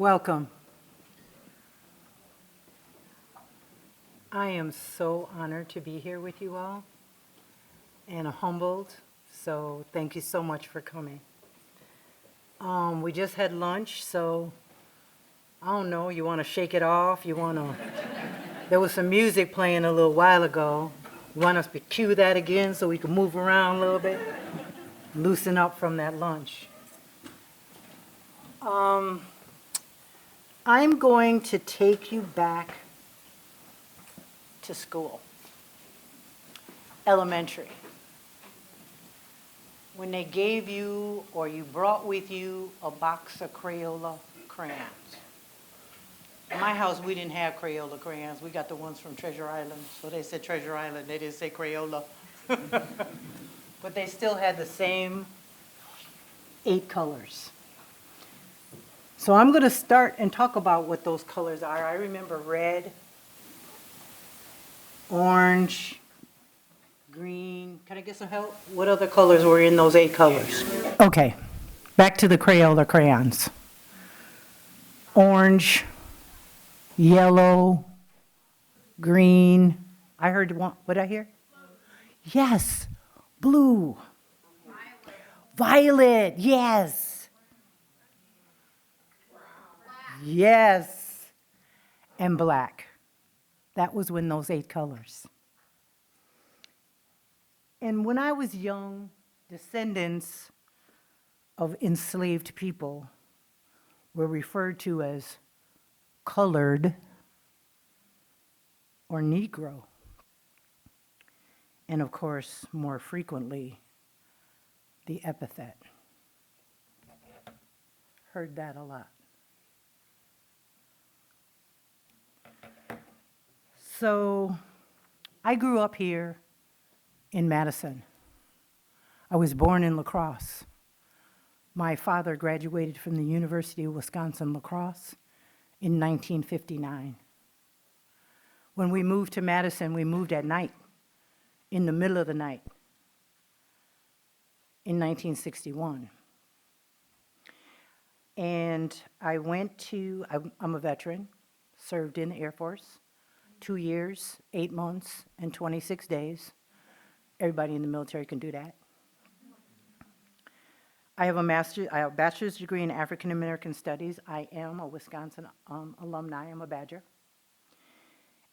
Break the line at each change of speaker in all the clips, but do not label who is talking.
Welcome. I am so honored to be here with you all and humbled, so thank you so much for coming. We just had lunch, so I don't know, you want to shake it off? There was some music playing a little while ago. You want us to cue that again so we can move around a little bit? Loosen up from that lunch. I'm going to take you back to school, elementary. When they gave you or you brought with you a box of Crayola crayons. In my house, we didn't have Crayola crayons. We got the ones from Treasure Island. So they said Treasure Island, they didn't say Crayola. But they still had the same 8 colors. So I'm going to start and talk about what those colors are. I remember red, orange, green. Can I get some help? What other colors were in those 8 colors? Okay, back to the Crayola crayons. Orange, yellow, green. I heard one. What did I hear? Yes, blue. Violet, yes. Yes. And black. That was when those 8 colors. And when I was young, descendants of enslaved people were referred to as colored or Negro. And of course, more frequently, the epithet. Heard that a lot. So I grew up here in Madison. I was born in La Crosse. My father graduated from the University of Wisconsin-La Crosse in 1959. When we moved to Madison, we moved at night, in the middle of the night, in 1961. And I'm a veteran, served in the Air Force, 2 years, 8 months, and 26 days. Everybody in the military can do that. I have a bachelor's degree in African American Studies. I am a Wisconsin alumni. I'm a Badger.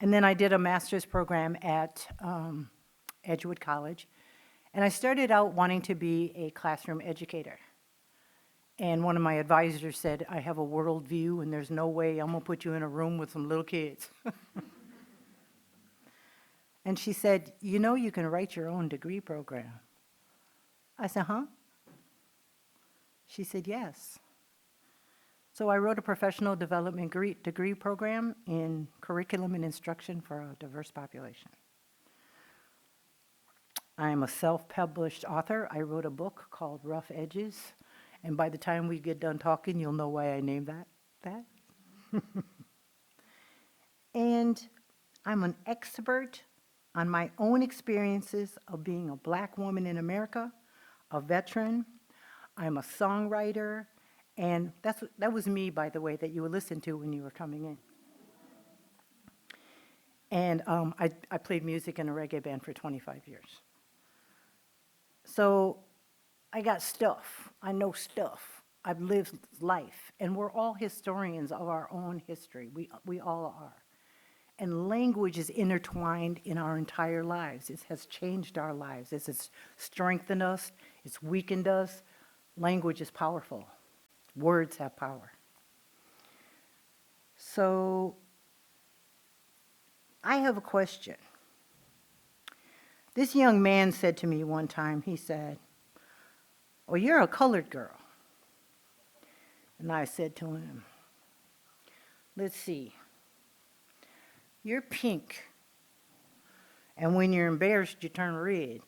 And then I did a master's program at Edgewood College. And I started out wanting to be a classroom educator. And one of my advisors said, I have a world view, and there's no way I'm going to put you in a room with some little kids. And she said, you know you can write your own degree program. I said, huh? She said, yes. So I wrote a professional development degree program in curriculum and instruction for a diverse population. I am a self-published author. I wrote a book called Rough Edges. And by the time we get done talking, you'll know why I named that. And I'm an expert on my own experiences of being a Black woman in America, a veteran. I'm a songwriter, and that was me, by the way, that you would listen to when you were coming in. And I played music in a reggae band for 25 years. So I got stuff. I know stuff. I've lived life, and we're all historians of our own history. We all are. And language is intertwined in our entire lives. It has changed our lives. It's strengthened us. It's weakened us. Language is powerful. Words have power. So I have a question. This young man said to me one time, he said, well, you're a colored girl. And I said to him, let's see. You're pink, and when you're embarrassed, you turn red.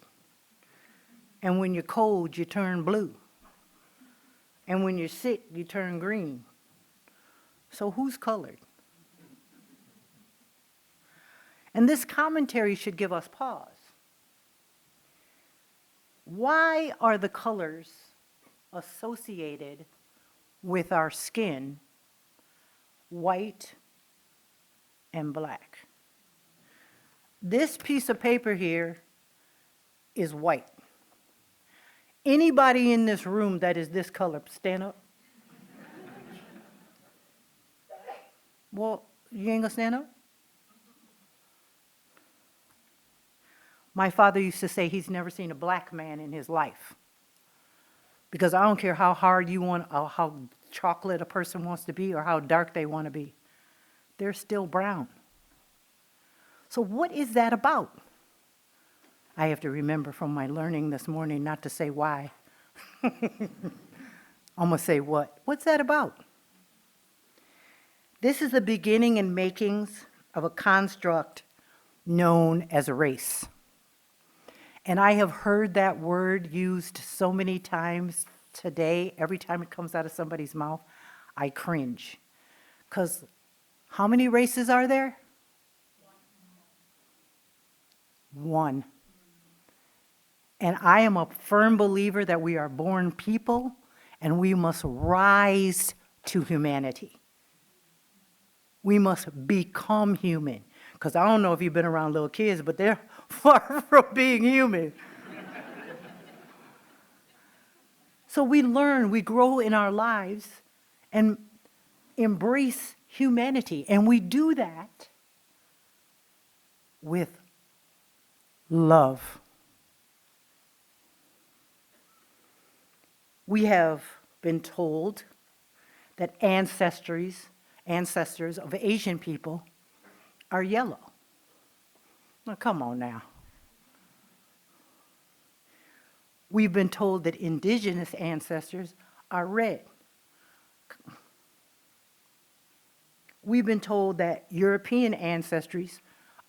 And when you're cold, you turn blue. And when you're sick, you turn green. So who's colored? And this commentary should give us pause. Why are the colors associated with our skin white, and black. This piece of paper here is white. Anybody in this room that is this color, stand up. Well, you ain't gonna stand up? My father used to say he's never seen a black man in his life. Because I don't care how hard you want, or how chocolate a person wants to be, or how dark they want to be. They're still brown. So what is that about? I have to remember from my learning this morning not to say why. I'm gonna say what? What's that about? This is the beginning and makings of a construct known as a race. And I have heard that word used so many times today. Every time it comes out of somebody's mouth, I cringe. Because how many races are there? One. And I am a firm believer that we are born people and we must rise to humanity. We must become human. Because I don't know if you've been around little kids, but they're far from being human. So we learn, we grow in our lives and embrace humanity. And we do that with love. We have been told that ancestors of Asian people are yellow. Now, come on now. We've been told that indigenous ancestors are red. We've been told that European ancestries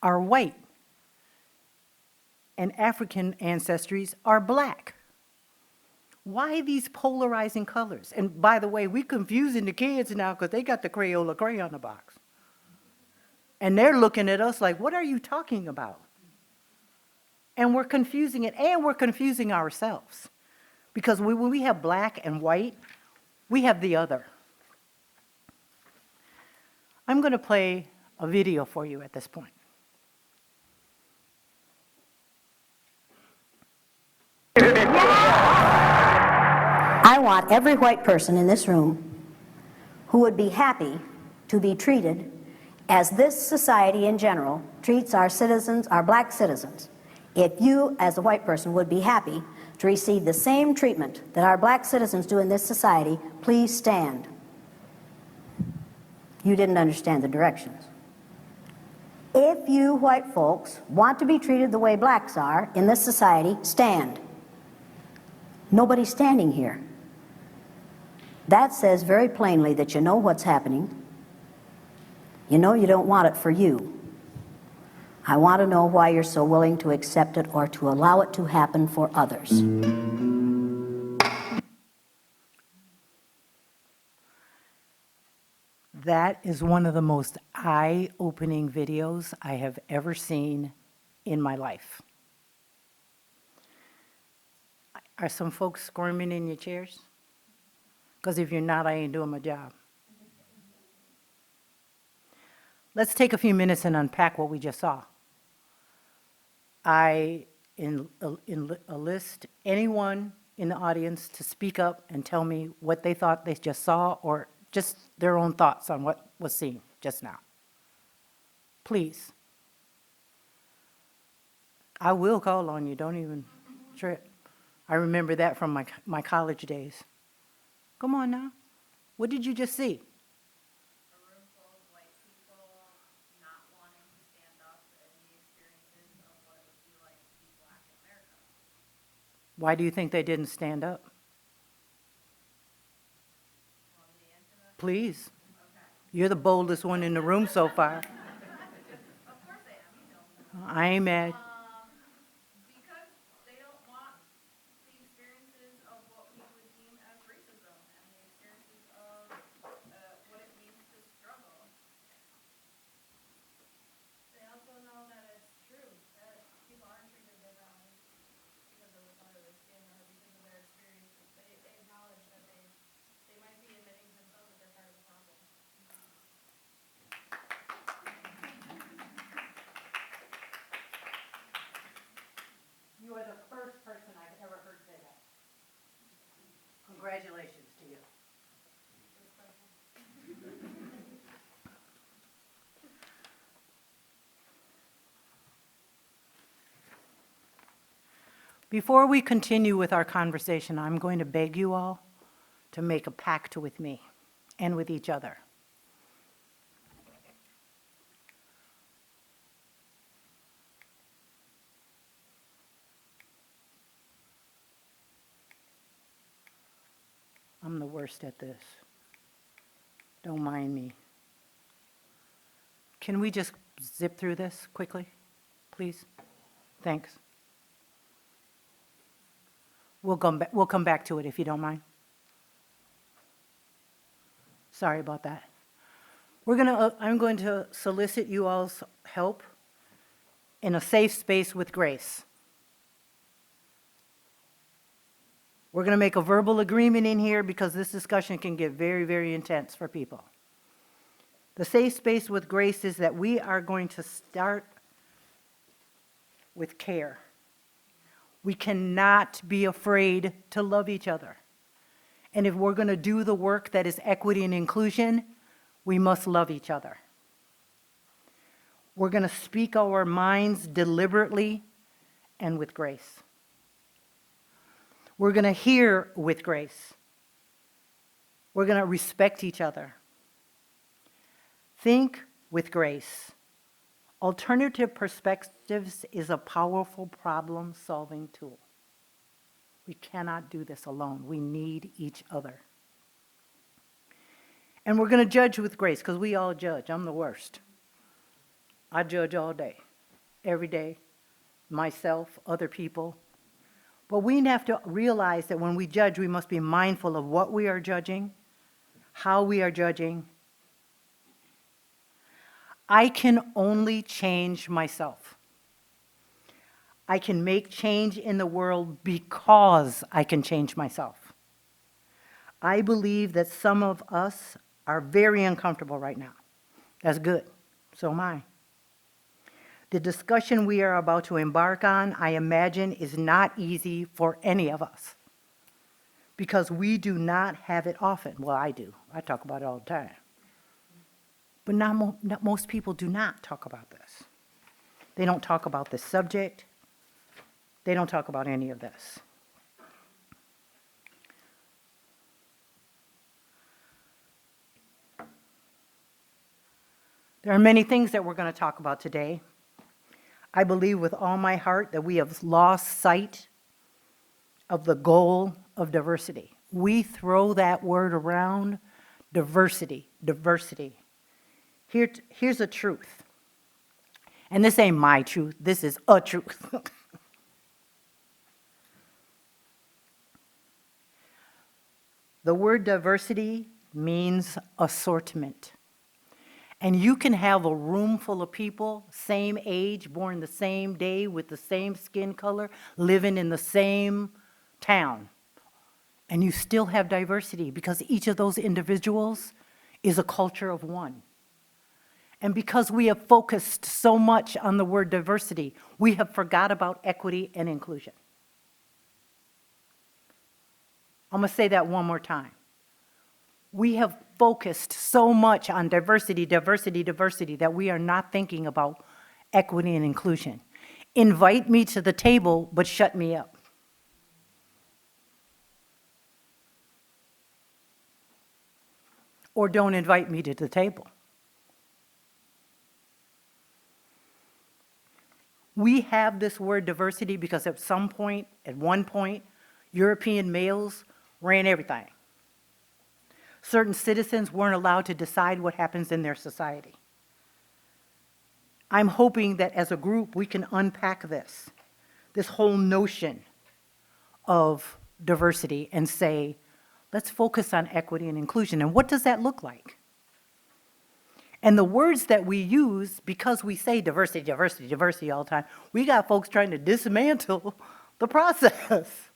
are white and African ancestries are black. Why these polarizing colors? And by the way, we're confusing the kids now because they got the Crayola crayon box. And they're looking at us like, what are you talking about? And we're confusing it, and we're confusing ourselves. Because when we have black and white, we have the other. I'm going to play a video for you at this point.
I want every white person in this room who would be happy to be treated as this society in general treats our citizens, our black citizens. If you, as a white person, would be happy to receive the same treatment that our black citizens do in this society, please stand. You didn't understand the directions. If you white folks want to be treated the way blacks are in this society, stand. Nobody's standing here. That says very plainly that you know what's happening. You know you don't want it for you. I want to know why you're so willing to accept it or to allow it to happen for others.
That is one of the most eye-opening videos I have ever seen in my life. Are some folks squirming in your chairs? Because if you're not, I ain't doing my job. Let's take a few minutes and unpack what we just saw. I enlist anyone in the audience to speak up and tell me what they thought they just saw or just their own thoughts on what was seen just now. Please. I will call on you, don't even trip. I remember that from my college days. Come on now. What did you just see?
A room full of white people not wanting to stand up and the experiences of what it would be like to be black in America.
Why do you think they didn't stand up?
Want me to answer that?
Please.
Okay.
You're the boldest one in the room so far.
Of course I am, you know.
I ain't mad.
Because they don't want the experiences of what we would deem as racism and the experiences of what it means to struggle. They also know that it's true, that people aren't treated differently because of the color of their skin or because of their experiences. They acknowledge that they might be admitting to themselves that they're part of the problem.
Congratulations to you. Before we continue with our conversation, I'm going to beg you all to make a pact with me and with each other. I'm the worst at this. Don't mind me. Can we just zip through this quickly, please? Thanks. We'll come back to it if you don't mind. Sorry about that. I'm going to solicit you all's help in a safe space with grace. We're going to make a verbal agreement in here because this discussion can get very, very intense for people. The safe space with grace is that we are going to start with care. We cannot be afraid to love each other. And if we're going to do the work that is equity and inclusion, we must love each other. We're going to speak our minds deliberately and with grace. We're going to hear with grace. We're going to respect each other. Think with grace. Alternative perspectives is a powerful problem-solving tool. We cannot do this alone. We need each other. And we're going to judge with grace, because we all judge. I'm the worst. I judge all day, every day, myself, other people. But we have to realize that when we judge, we must be mindful of what we are judging, how we are judging. I can only change myself. I can make change in the world because I can change myself. I believe that some of us are very uncomfortable right now. That's good. So am I. The discussion we are about to embark on, I imagine, is not easy for any of us because we do not have it often. Well, I do. I talk about it all the time. But not most people do not talk about this. They don't talk about this subject. They don't talk about any of this. There are many things that we're going to talk about today. I believe with all my heart that we have lost sight of the goal of diversity. We throw that word around, diversity, diversity. Here's a truth. And this ain't my truth, this is a truth. The word diversity means assortment. And you can have a room full of people, same age, born the same day, with the same skin color, living in the same town. And you still have diversity because each of those individuals is a culture of one. And because we have focused so much on the word diversity, we have forgot about equity and inclusion. I'm going to say that one more time. We have focused so much on diversity, diversity, diversity, that we are not thinking about equity and inclusion. Invite me to the table, but shut me up. Or don't invite me to the table. We have this word diversity because at one point, European males ran everything. Certain citizens weren't allowed to decide what happens in their society. I'm hoping that as a group we can unpack this whole notion of diversity and say, let's focus on equity and inclusion. And what does that look like? And the words that we use, because we say diversity, diversity, diversity all the time, we got folks trying to dismantle the process,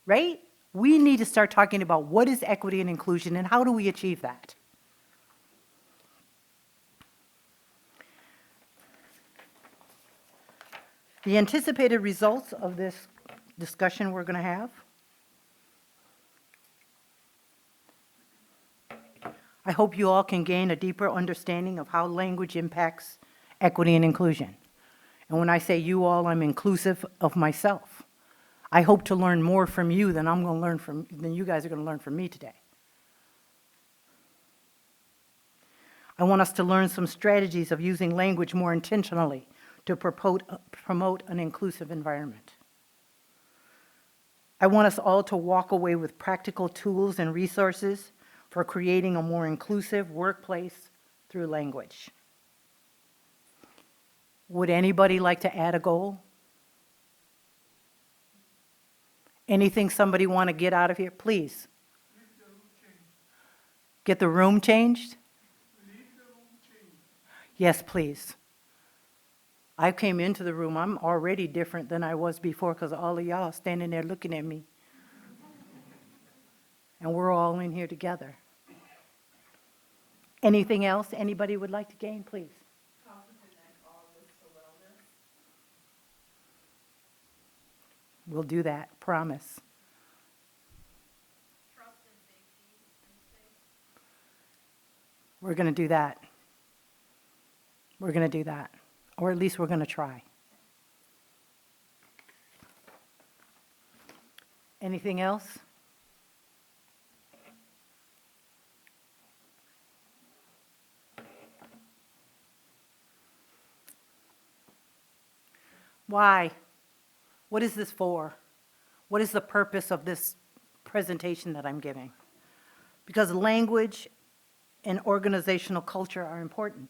right? We need to start talking about what is equity and inclusion and how do we achieve that. The anticipated results of this discussion we're going to have. I hope you all can gain a deeper understanding of how language impacts equity and inclusion. And when I say you all, I'm inclusive of myself. I hope to learn more from you than than you guys are going to learn from me today. I want us to learn some strategies of using language more intentionally to promote an inclusive environment. I want us all to walk away with practical tools and resources for creating a more inclusive workplace through language. Would anybody like to add a goal? Anything somebody want to get out of here? Please. Get the room changed? Yes, please. I came into the room, I'm already different than I was before because all of y'all standing there looking at me. And we're all in here together. Anything else anybody would like to gain, please?
How to connect all this to wellness.
We'll do that, promise.
Trust and safety in space.
We're going to do that. We're going to do that. Or at least we're going to try. Anything else? Why? What is this for? What is the purpose of this presentation that I'm giving? Because language and organizational culture are important.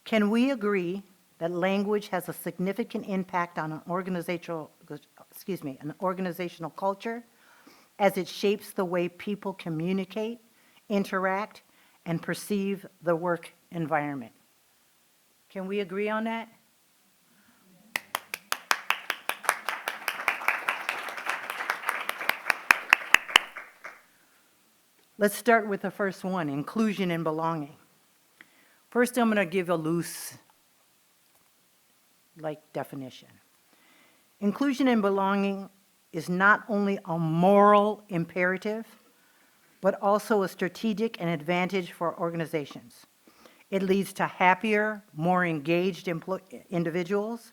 Can we agree that language has a significant impact on an organizational culture as it shapes the way people communicate, interact, and perceive the work environment? Can we agree on that? Let's start with the first one, inclusion and belonging. First, I'm going to give a loose, definition. Inclusion and belonging is not only a moral imperative, but also a strategic and advantage for organizations. It leads to happier, more engaged individuals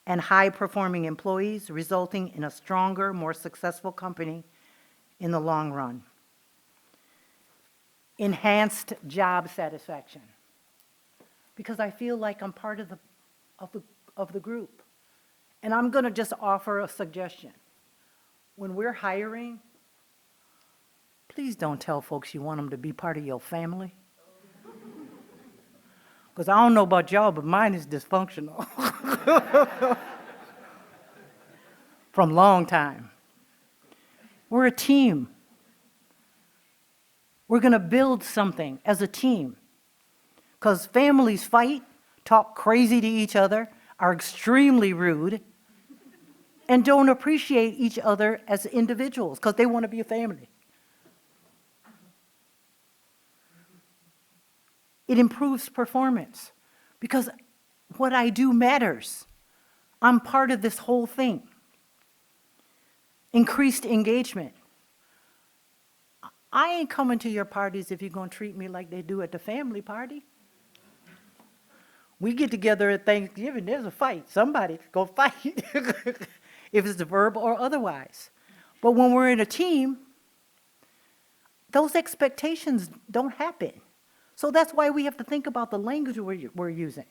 and high-performing employees, resulting in a stronger, more successful company in the long run. Enhanced job satisfaction. Because I feel like I'm part of the group. And I'm going to just offer a suggestion. When we're hiring, please don't tell folks you want them to be part of your family. Because I don't know about y'all, but mine is dysfunctional. From long time. We're a team. We're going to build something as a team. Because families fight, talk crazy to each other, are extremely rude, and don't appreciate each other as individuals because they want to be a family. It improves performance because what I do matters. I'm part of this whole thing. Increased engagement. I ain't coming to your parties if you're going to treat me like they do at the family party. We get together at Thanksgiving, there's a fight. Somebody's going to fight, if it's verbal or otherwise. But when we're in a team, those expectations don't happen. So that's why we have to think about the language we're using.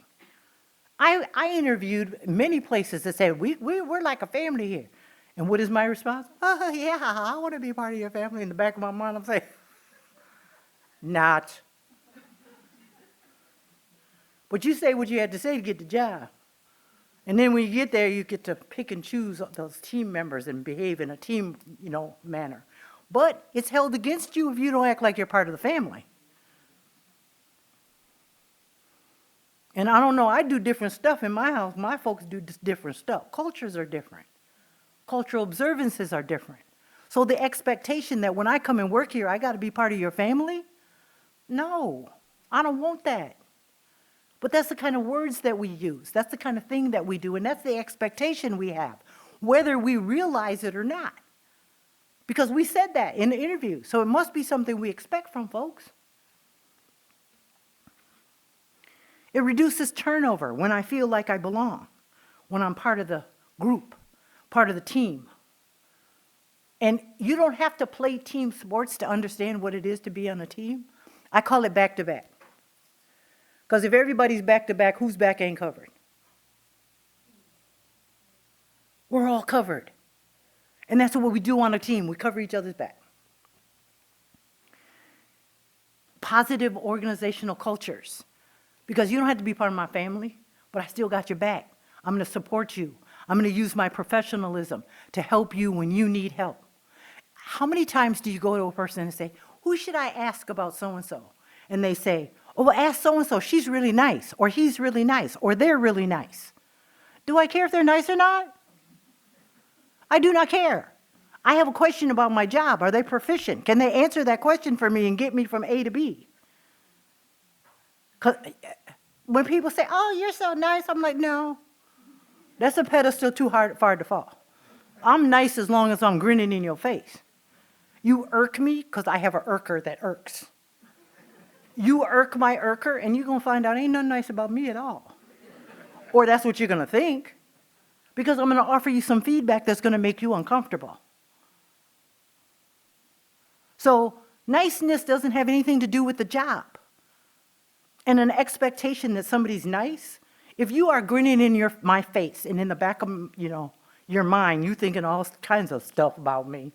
I interviewed many places that said, we're like a family here. And what is my response? Oh, yeah, I want to be part of your family. In the back of my mind, I'm saying, not. But you say what you had to say to get the job. And then when you get there, you get to pick and choose those team members and behave in a team, manner. But it's held against you if you don't act like you're part of the family. And I don't know, I do different stuff in my house. My folks do different stuff. Cultures are different. Cultural observances are different. So the expectation that when I come and work here, I got to be part of your family? No, I don't want that. But that's the kind of words that we use. That's the kind of thing that we do, and that's the expectation we have, whether we realize it or not. Because we said that in the interview, so it must be something we expect from folks. It reduces turnover when I feel like I belong, when I'm part of the group, part of the team. And you don't have to play team sports to understand what it is to be on a team. I call it back-to-back. Because if everybody's back-to-back, whose back ain't covered? We're all covered. And that's what we do on a team. We cover each other's back. Positive organizational cultures. Because you don't have to be part of my family, but I still got your back. I'm going to support you. I'm going to use my professionalism to help you when you need help. How many times do you go to a person and say, who should I ask about so-and-so? And they say, oh, well, ask so-and-so. She's really nice, or he's really nice, or they're really nice. Do I care if they're nice or not? I do not care. I have a question about my job. Are they proficient? Can they answer that question for me and get me from A to B? 'Cause when people say, oh, you're so nice, I'm like, no. That's a pedestal too far to fall. I'm nice as long as I'm grinning in your face. You irk me because I have an irker that irks. You irk my irker, and you're going to find out ain't nothing nice about me at all. Or that's what you're going to think, because I'm going to offer you some feedback that's going to make you uncomfortable. So niceness doesn't have anything to do with the job. And an expectation that somebody's nice, if you are grinning in my face and in the back of your mind, you thinking all kinds of stuff about me,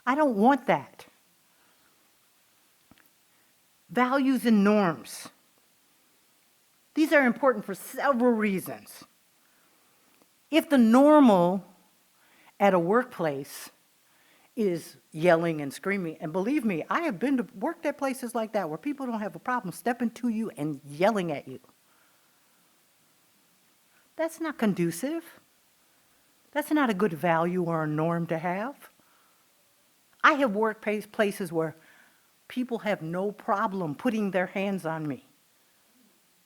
I don't want that. Values and norms. These are important for several reasons. If the normal at a workplace is yelling and screaming, and believe me, I have worked at places like that where people don't have a problem stepping to you and yelling at you. That's not conducive. That's not a good value or a norm to have. I have worked places where people have no problem putting their hands on me.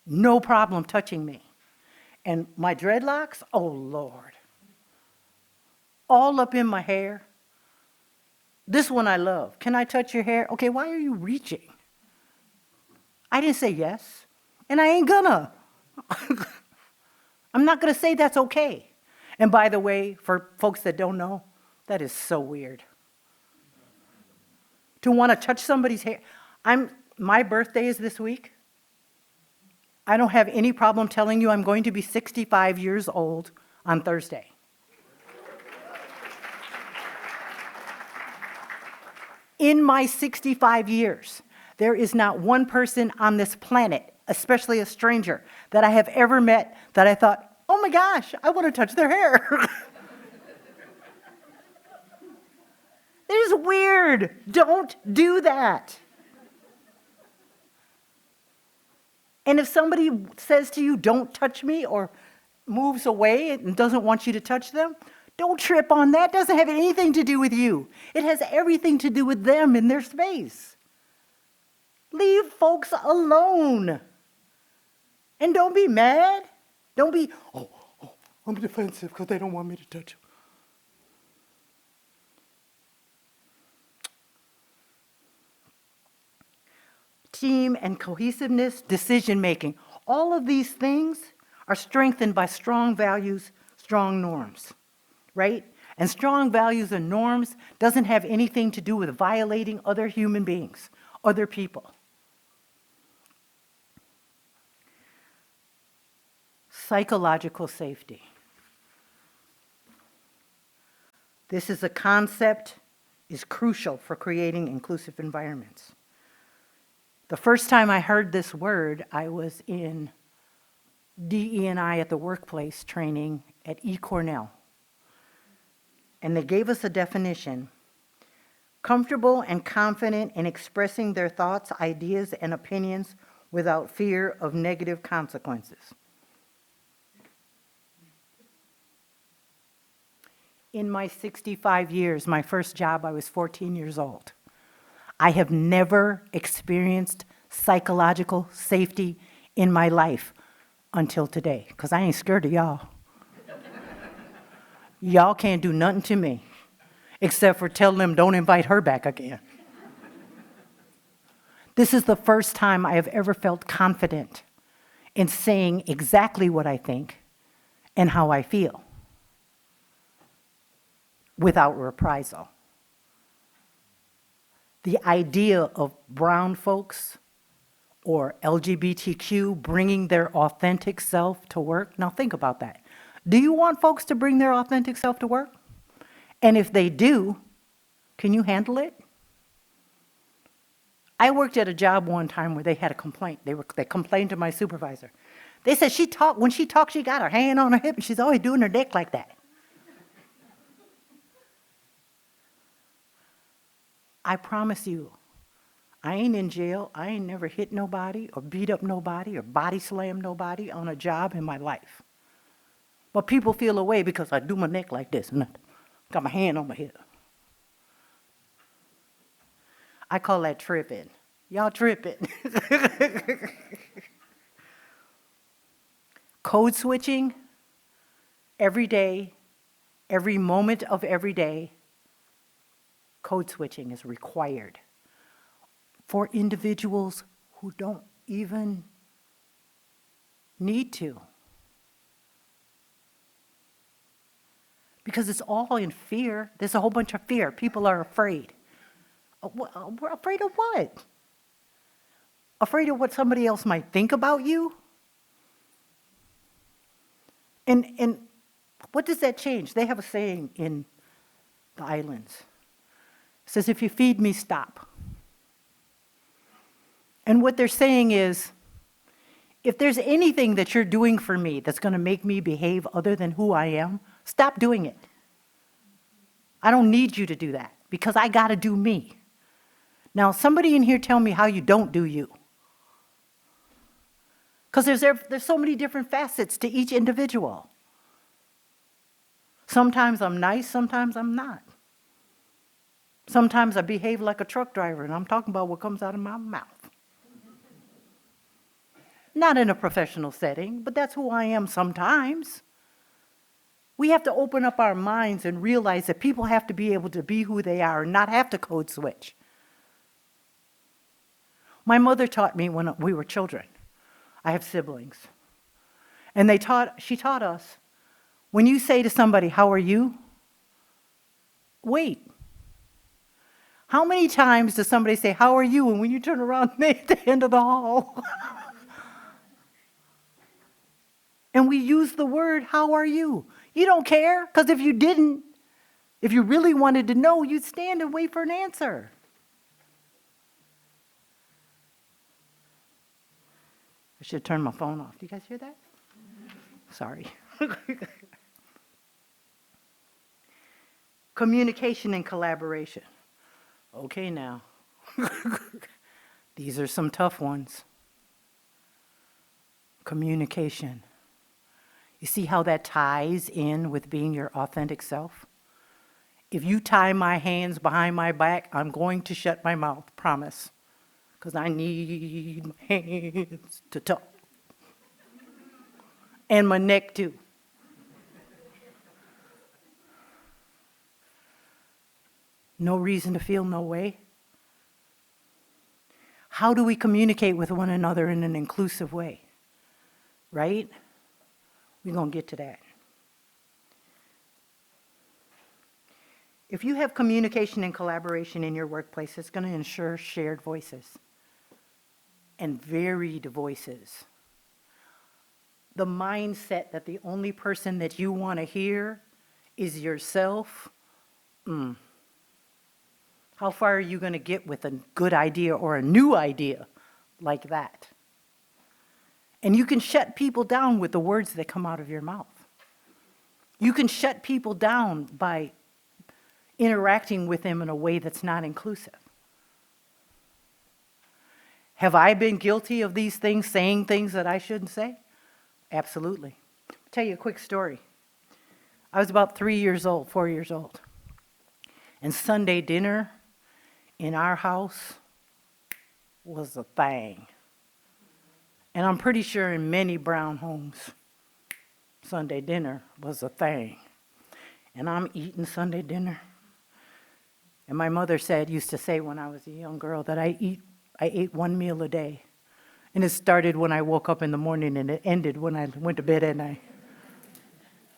No problem touching me. And my dreadlocks, oh Lord. All up in my hair. This one I love. Can I touch your hair? Okay, why are you reaching? I didn't say yes, and I ain't gonna. I'm not gonna say that's okay. And by the way, for folks that don't know, that is so weird. To want to touch somebody's hair. My birthday is this week. I don't have any problem telling you I'm going to be 65 years old on Thursday. In my 65 years, there is not one person on this planet, especially a stranger, that I have ever met that I thought, oh my gosh, I want to touch their hair. It is weird. Don't do that. And if somebody says to you, don't touch me, or moves away and doesn't want you to touch them, don't trip on that. It doesn't have anything to do with you. It has everything to do with them in their space. Leave folks alone. And don't be mad. Don't be, oh, I'm defensive because they don't want me to touch them. Team and cohesiveness, decision-making. All of these things are strengthened by strong values, strong norms, right? And strong values and norms doesn't have anything to do with violating other human beings, other people. Psychological safety. This is a concept, is crucial for creating inclusive environments. The first time I heard this word, I was in DE&I at the workplace training at Cornell. And they gave us a definition: comfortable and confident in expressing their thoughts, ideas, and opinions without fear of negative consequences. In my 65 years, my first job, I was 14 years old. I have never experienced psychological safety in my life until today, because I ain't scared of y'all. Y'all can't do nothing to me except for tell them don't invite her back again. This is the first time I have ever felt confident in saying exactly what I think and how I feel without reprisal. The idea of brown folks or LGBTQ bringing their authentic self to work. Now think about that. Do you want folks to bring their authentic self to work? And if they do, can you handle it? I worked at a job one time where they had a complaint. They complained to my supervisor. They said when she talks, she got her hand on her hip and she's always doing her neck like that. I promise you, I ain't in jail. I ain't never hit nobody or beat up nobody or body slammed nobody on a job in my life. But people feel away because I do my neck like this and I got my hand on my hip. I call that tripping. Y'all tripping. Code switching, every day, every moment of every day, code switching is required for individuals who don't even need to. Because it's all in fear. There's a whole bunch of fear. People are afraid. We're afraid of what? Afraid of what somebody else might think about you? And what does that change? They have a saying in the islands. It says, if you feed me, stop. And what they're saying is, if there's anything that you're doing for me that's going to make me behave other than who I am, stop doing it. I don't need you to do that because I got to do me. Now, somebody in here tell me how you don't do you. Because there's so many different facets to each individual. Sometimes I'm nice, sometimes I'm not. Sometimes I behave like a truck driver, and I'm talking about what comes out of my mouth. Not in a professional setting, but that's who I am sometimes. We have to open up our minds and realize that people have to be able to be who they are and not have to code switch. My mother taught me when we were children. I have siblings. And she taught us, when you say to somebody, how are you? Wait. How many times does somebody say, how are you? And when you turn around, they're at the end of the hall. And we use the word, how are you? You don't care, because if you didn't, if you really wanted to know, you'd stand and wait for an answer. I should turn my phone off. Do you guys hear that? Sorry. Communication and collaboration. Okay, now. These are some tough ones. Communication. You see how that ties in with being your authentic self? If you tie my hands behind my back, I'm going to shut my mouth, promise. Because I need my hands to talk. And my neck too. No reason to feel no way. How do we communicate with one another in an inclusive way? Right? We're going to get to that. If you have communication and collaboration in your workplace, it's going to ensure shared voices and varied voices. The mindset that the only person that you want to hear is yourself, how far are you going to get with a good idea or a new idea like that? And you can shut people down with the words that come out of your mouth. You can shut people down by interacting with them in a way that's not inclusive. Have I been guilty of these things, saying things that I shouldn't say? Absolutely. I'll tell you a quick story. I was about 4 years old. And Sunday dinner in our house was a thing. And I'm pretty sure in many brown homes, Sunday dinner was a thing. And I'm eating Sunday dinner. And my mother used to say when I was a young girl that I I ate one meal a day. And it started when I woke up in the morning and it ended when I went to bed at night.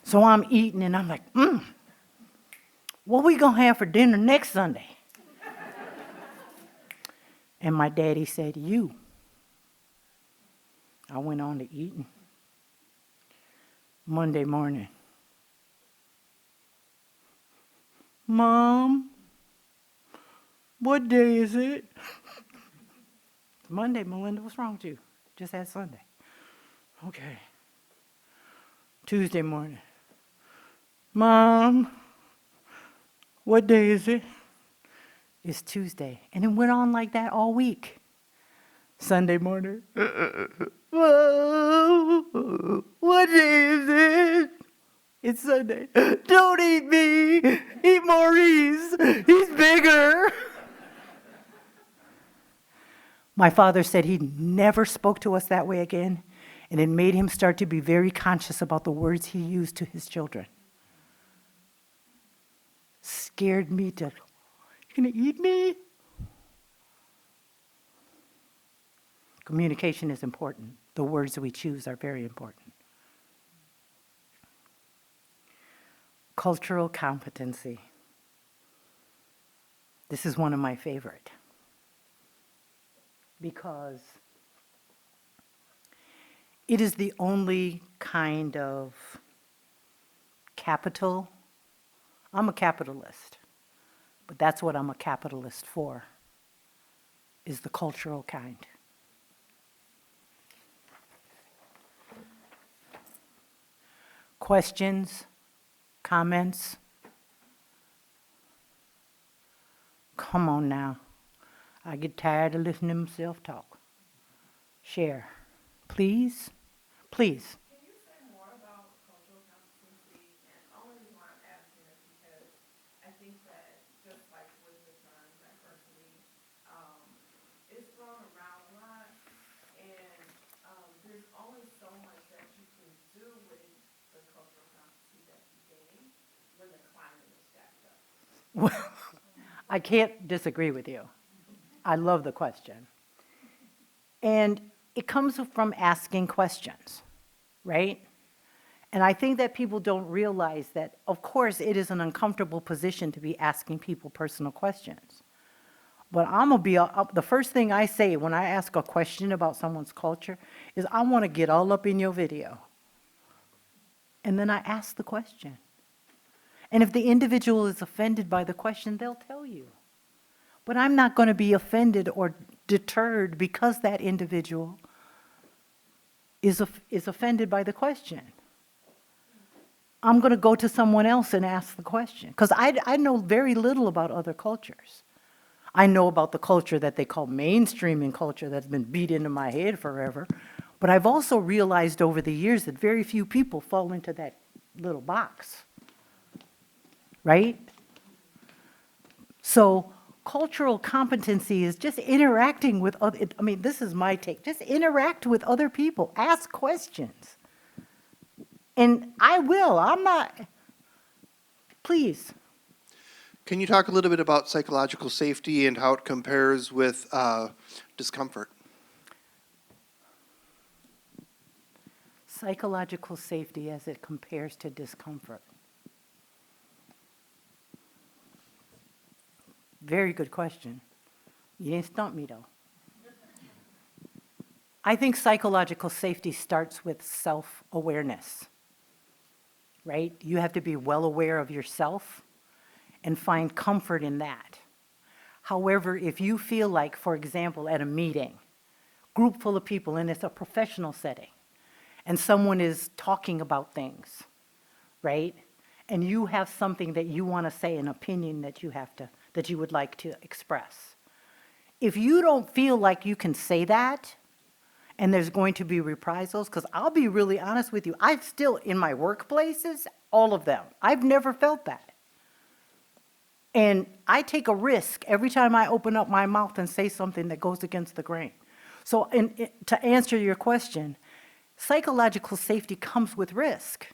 So I'm eating and I'm like, what we gonna have for dinner next Sunday? And my daddy said, you. I went on to eating. Monday morning. Mom, what day is it? Monday, Molinda, what's wrong with you? Just had Sunday. Okay. Tuesday morning. Mom, what day is it? It's Tuesday. And it went on like that all week. Sunday morning. Whoa, what day is it? It's Sunday. Don't eat me. Eat Maurice. He's bigger. My father said he never spoke to us that way again, and it made him start to be very conscious about the words he used to his children. Scared me to, you gonna eat me? Communication is important. The words that we choose are very important. Cultural competency. This is one of my favorite. Because it is the only kind of capital. I'm a capitalist, but that's what I'm a capitalist for, is the cultural kind. Questions, comments? Come on now. I get tired of listening to myself talk. Share. Please? Please.
Can you say more about cultural competency? And the only reason why I'm asking is because I think that just like with the term diversity, it's thrown around a lot, and there's only so much that you can do with the cultural competency that you gain when the climate is jacked up.
Well, I can't disagree with you. I love the question. And it comes from asking questions, right? And I think that people don't realize that, of course, it is an uncomfortable position to be asking people personal questions. But I'm gonna be, the first thing I say when I ask a question about someone's culture is, I wanna get all up in your video. And then I ask the question. And if the individual is offended by the question, they'll tell you. But I'm not gonna be offended or deterred because that individual is offended by the question. I'm going to go to someone else and ask the question. Because I know very little about other cultures. I know about the culture that they call mainstreaming culture that's been beat into my head forever. But I've also realized over the years that very few people fall into that little box. Right? So cultural competency is just interacting with other, I mean, this is my take. Just interact with other people. Ask questions. And I will. I'm not. Please.
Can you talk a little bit about psychological safety and how it compares with discomfort?
Psychological safety as it compares to discomfort. Very good question. You didn't stump me, though. I think psychological safety starts with self-awareness, right? You have to be well aware of yourself and find comfort in that. However, if you feel like, for example, at a meeting, group full of people, and it's a professional setting, and someone is talking about things, right? And you have something that you want to say, an opinion that you would like to express. If you don't feel like you can say that, and there's going to be reprisals, because I'll be really honest with you, I've still, in my workplaces, all of them, I've never felt that. And I take a risk every time I open up my mouth and say something that goes against the grain. So to answer your question, psychological safety comes with risk,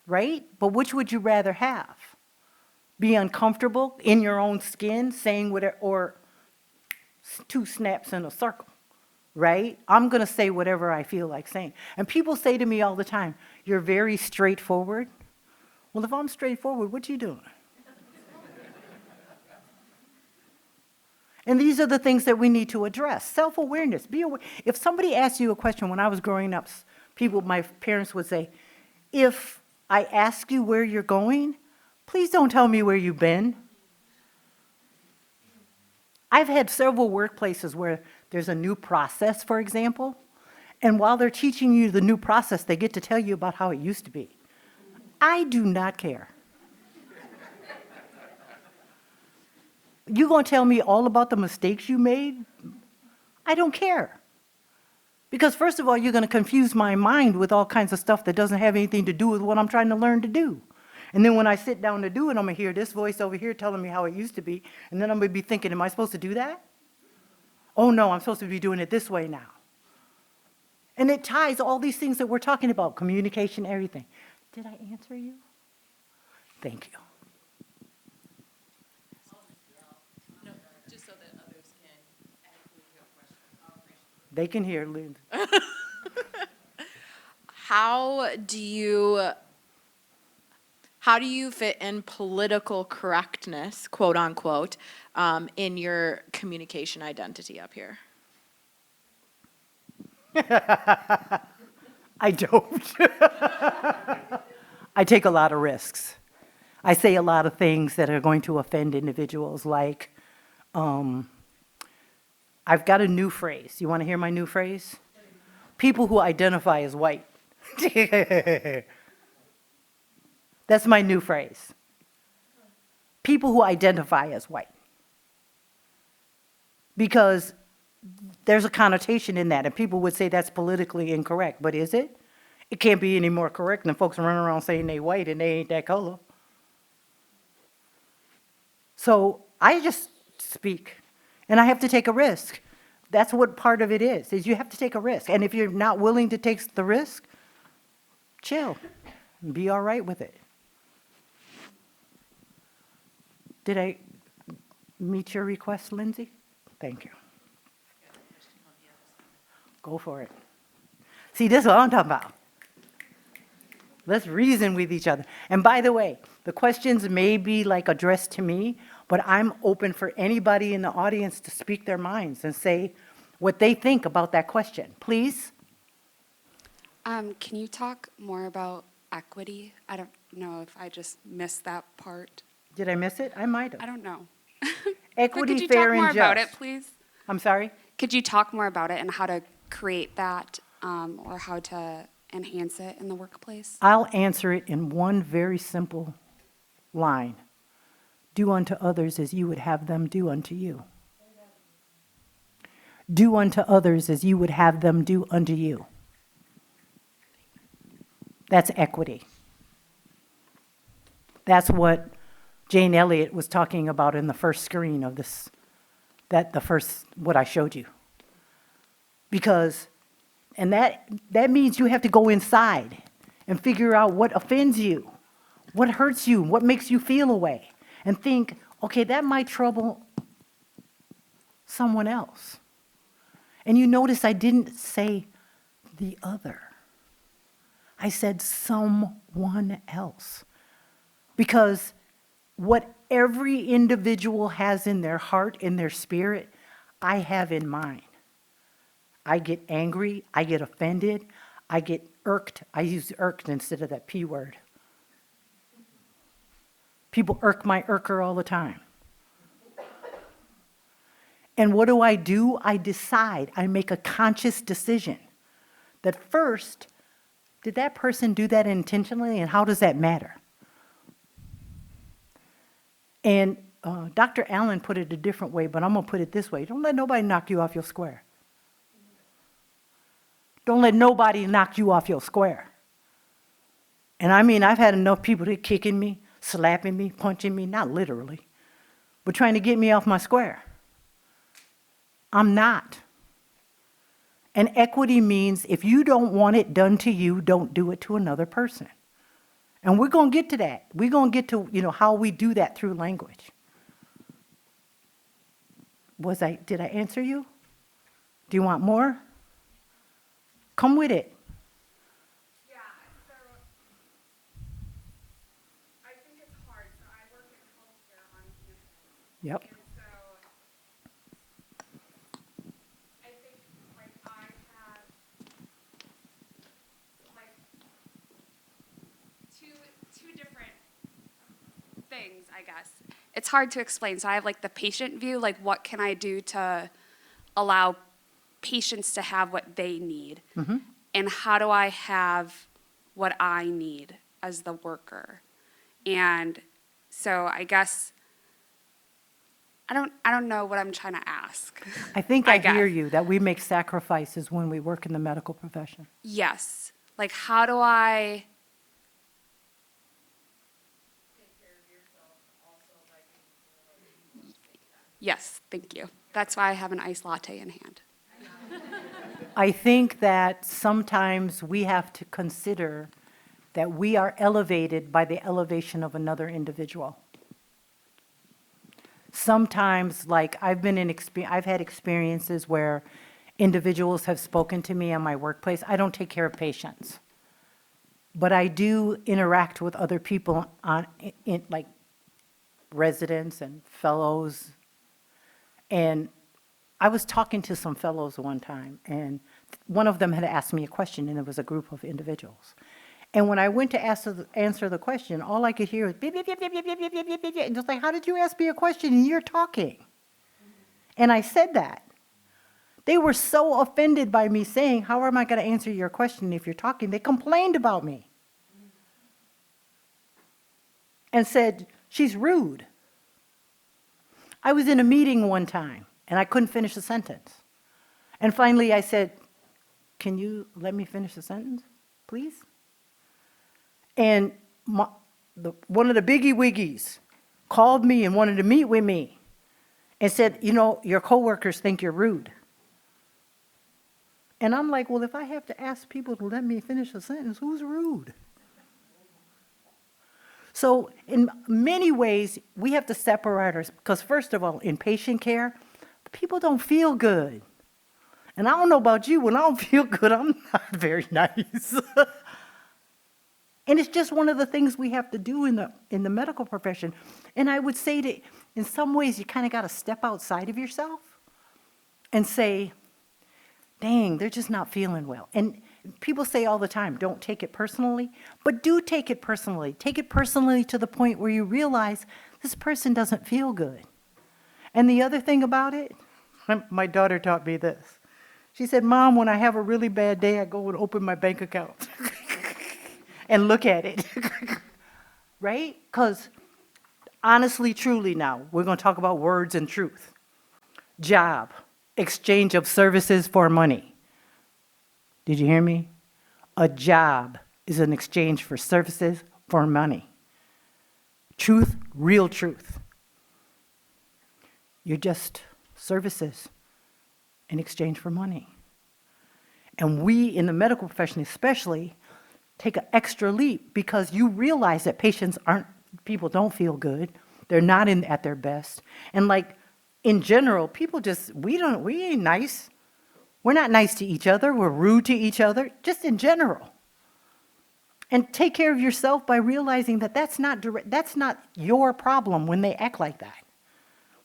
right? But which would you rather have? Be uncomfortable in your own skin, saying whatever, or two snaps in a circle, right? I'm going to say whatever I feel like saying. And people say to me all the time, you're very straightforward. Well, if I'm straightforward, what you doing? And these are the things that we need to address. Self-awareness. Be aware. If somebody asks you a question, when I was growing up, my parents would say, if I ask you where you're going, please don't tell me where you've been. I've had several workplaces where there's a new process, for example, and while they're teaching you the new process, they get to tell you about how it used to be. I do not care. You gonna tell me all about the mistakes you made? I don't care. Because first of all, you're gonna confuse my mind with all kinds of stuff that doesn't have anything to do with what I'm trying to learn to do. And then when I sit down to do it, I'm gonna hear this voice over here telling me how it used to be, and then I'm gonna be thinking, am I supposed to do that? Oh no, I'm supposed to be doing it this way now. And it ties all these things that we're talking about, communication, everything. Did I answer you? Thank you.
No, just so that others can adequately hear questions.
They can hear, Linda.
How do you fit in political correctness, quote unquote, in your communication identity up here?
I don't. I take a lot of risks. I say a lot of things that are going to offend individuals, like, I've got a new phrase. You want to hear my new phrase? People who identify as white. That's my new phrase. People who identify as white. Because there's a connotation in that, and people would say that's politically incorrect, but is it? It can't be any more correct than folks running around saying they white and they ain't that color. So I just speak, and I have to take a risk. That's what part of it is you have to take a risk. And if you're not willing to take the risk, chill, and be all right with it. Did I meet your request, Lindsay? Thank you. Go for it. See, this is what I'm talking about. Let's reason with each other. And by the way, the questions may be like addressed to me, but I'm open for anybody in the audience to speak their minds and say what they think about that question. Please?
Can you talk more about equity? I don't know if I just missed that part.
Did I miss it? I might
I
have.
don't know.
Equity,
Could you
fair,
talk more
and
about it,
just.
please?
I'm sorry?
Could you talk more about it and how to create that or how to enhance it in the workplace?
I'll answer it in one very simple line. Do unto others as you would have them do unto you. Do unto others as you would have them do unto you. That's equity. That's what Jane Elliott was talking about in the first screen of this, what I showed you. Because, and that means you have to go inside and figure out what offends you, what hurts you, what makes you feel away, and think, okay, that might trouble someone else. And you notice I didn't say the other. I said someone else. Because what every individual has in their heart, in their spirit, I have in mine. I get angry, I get offended, I get irked. I use irked instead of that P word. People irk my irker all the time. And what do? I decide, I make a conscious decision that first, did that person do that intentionally, and how does that matter? And Dr. Allen put it a different way, but I'm going to put it this way. Don't let nobody knock you off your square. Don't let nobody knock you off your square. And I mean, I've had enough people that kicking me, slapping me, punching me, not literally, but trying to get me off my square. I'm not. And equity means if you don't want it done to you, don't do it to another person. And we're going to get to that. We're going to get to, how we do that through language. did I answer you? Do you want more? Come with it.
Yeah, so I think it's hard. So I work in healthcare on campus.
Yep.
And so I think like I have like two different things, I guess. It's hard to explain. So I have like the patient view, like what can I do to allow patients to have what they need? And how do I have what I need as the worker? And so I guess I don't know what I'm trying to ask.
I think I
guess.
hear you, that we make sacrifices when we work in the medical profession.
Yes. Like how do I Yes, thank you. That's why I have an iced latte in hand.
I think that sometimes we have to consider that we are elevated by the elevation of another individual. Sometimes, like I've had experiences where individuals have spoken to me in my workplace. I don't take care of patients, but I do interact with other people like residents and fellows. And I was talking to some fellows one time, and one of them had asked me a question, and it was a group of individuals. And when I went to answer the question, all I could hear was beep, beep, beep, beep, beep, beep, beep, beep, beep, beep, beep. And just like, how did you ask me a question and you're talking? And I said that. They were so offended by me saying, how am I going to answer your question if you're talking? They complained about me and said, she's rude. I was in a meeting one time, and I couldn't finish a sentence. And finally, I said, can you let me finish the sentence, please? And one of the biggie wiggies called me and wanted to meet with me and said, you know, your coworkers think you're rude. And I'm like, well, if I have to ask people to let me finish a sentence, who's rude? So in many ways, we have to separate ourselves, because first of all, in patient care, people don't feel good. And I don't know about you, when I don't feel good, I'm not very nice. And it's just one of the things we have to do in the medical profession. And I would say that in some ways, you kind of got to step outside of yourself and say, dang, they're just not feeling well. And people say all the time, don't take it personally, but do take it personally. Take it personally to the point where you realize this person doesn't feel good. And the other thing about it, my daughter taught me this. She said, Mom, when I have a really bad day, I go and open my bank account and look at it, right? Because honestly, truly now, we're going to talk about words and truth. Job, exchange of services for money. Did you hear me? A job is an exchange for services for money. Truth, real truth. You're just services in exchange for money. And we in the medical profession especially take an extra leap because you realize that people don't feel good. They're not at their best. And like in general, people we ain't nice. We're not nice to each other. We're rude to each other, just in general. And take care of yourself by realizing that that's not your problem when they act like that.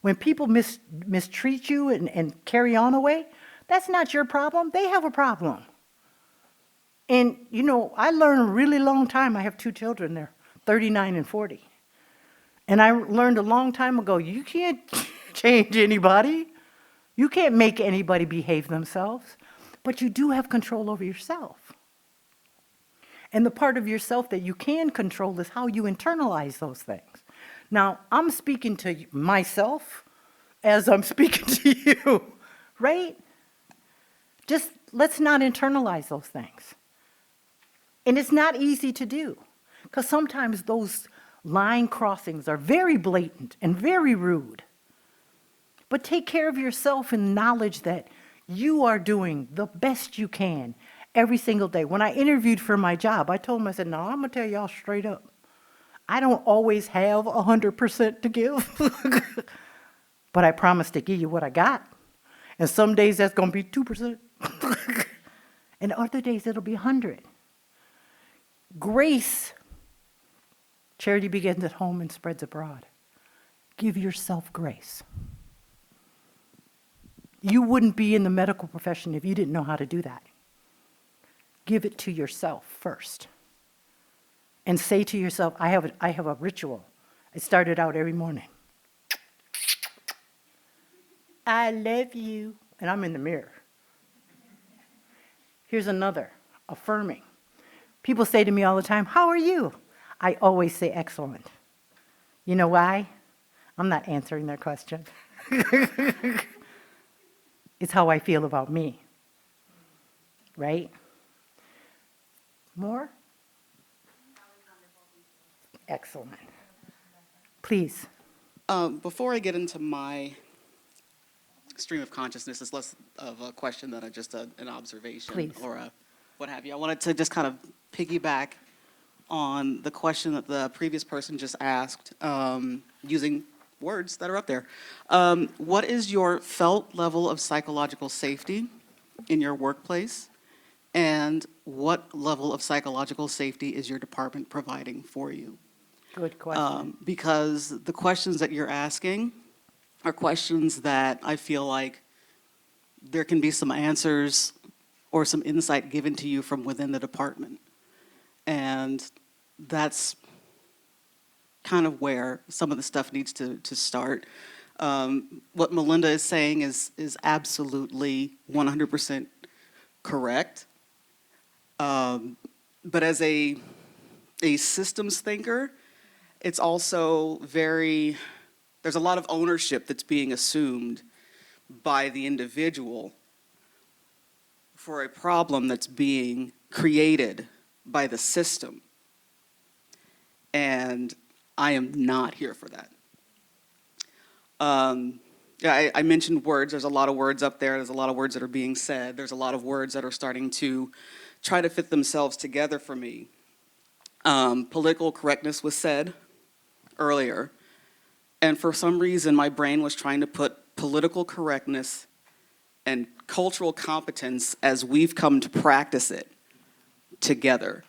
When people mistreat you and carry on away, that's not your problem. They have a problem. And, you know, I learned a really long time. I have 2 children. They're 39 and 40. And I learned a long time ago, you can't change anybody. You can't make anybody behave themselves. But you do have control over yourself. And the part of yourself that you can control is how you internalize those things. Now, I'm speaking to myself as I'm speaking to you, right? Just let's not internalize those things. And it's not easy to do, because sometimes those line crossings are very blatant and very rude. But take care of yourself in knowledge that you are doing the best you can every single day. When I interviewed for my job, I told them, I said, no, I'm going to tell y'all straight up. I don't always have 100% to give. but I promise to give you what I got. And some days that's going to be 2%. And other days it'll be 100. Grace. Charity begins at home and spreads abroad. Give yourself grace. You wouldn't be in the medical profession if you didn't know how to do that. Give it to yourself first. And say to yourself, I have a ritual. I start it out every morning. I love you. And I'm in the mirror. Here's another, affirming. People say to me all the time, how are you? I always say excellent. You know why? I'm not answering their question. It's how I feel about me. Right? More? Excellent. Please.
Before I get into my stream of consciousness, it's less of a question than just an observation
Please.
or a what have you. I wanted to just kind of piggyback on the question that the previous person just asked, using words that are up there. What is your felt level of psychological safety in your workplace? And what level of psychological safety is your department providing for you?
Good question.
Because the questions that you're asking are questions that I feel like there can be some answers or some insight given to you from within the department. And that's kind of where some of the stuff needs to start. What Molinda is saying is absolutely 100% correct. But as a systems thinker, it's also there's a lot of ownership that's being assumed by the individual for a problem that's being created by the system. And I am not here for that. Yeah, I mentioned words. There's a lot of words up there. There's a lot of words that are being said. There's a lot of words that are starting to try to fit themselves together for me. Political correctness was said earlier. And for some reason, my brain was trying to put political correctness and cultural competence as we've come to practice it together.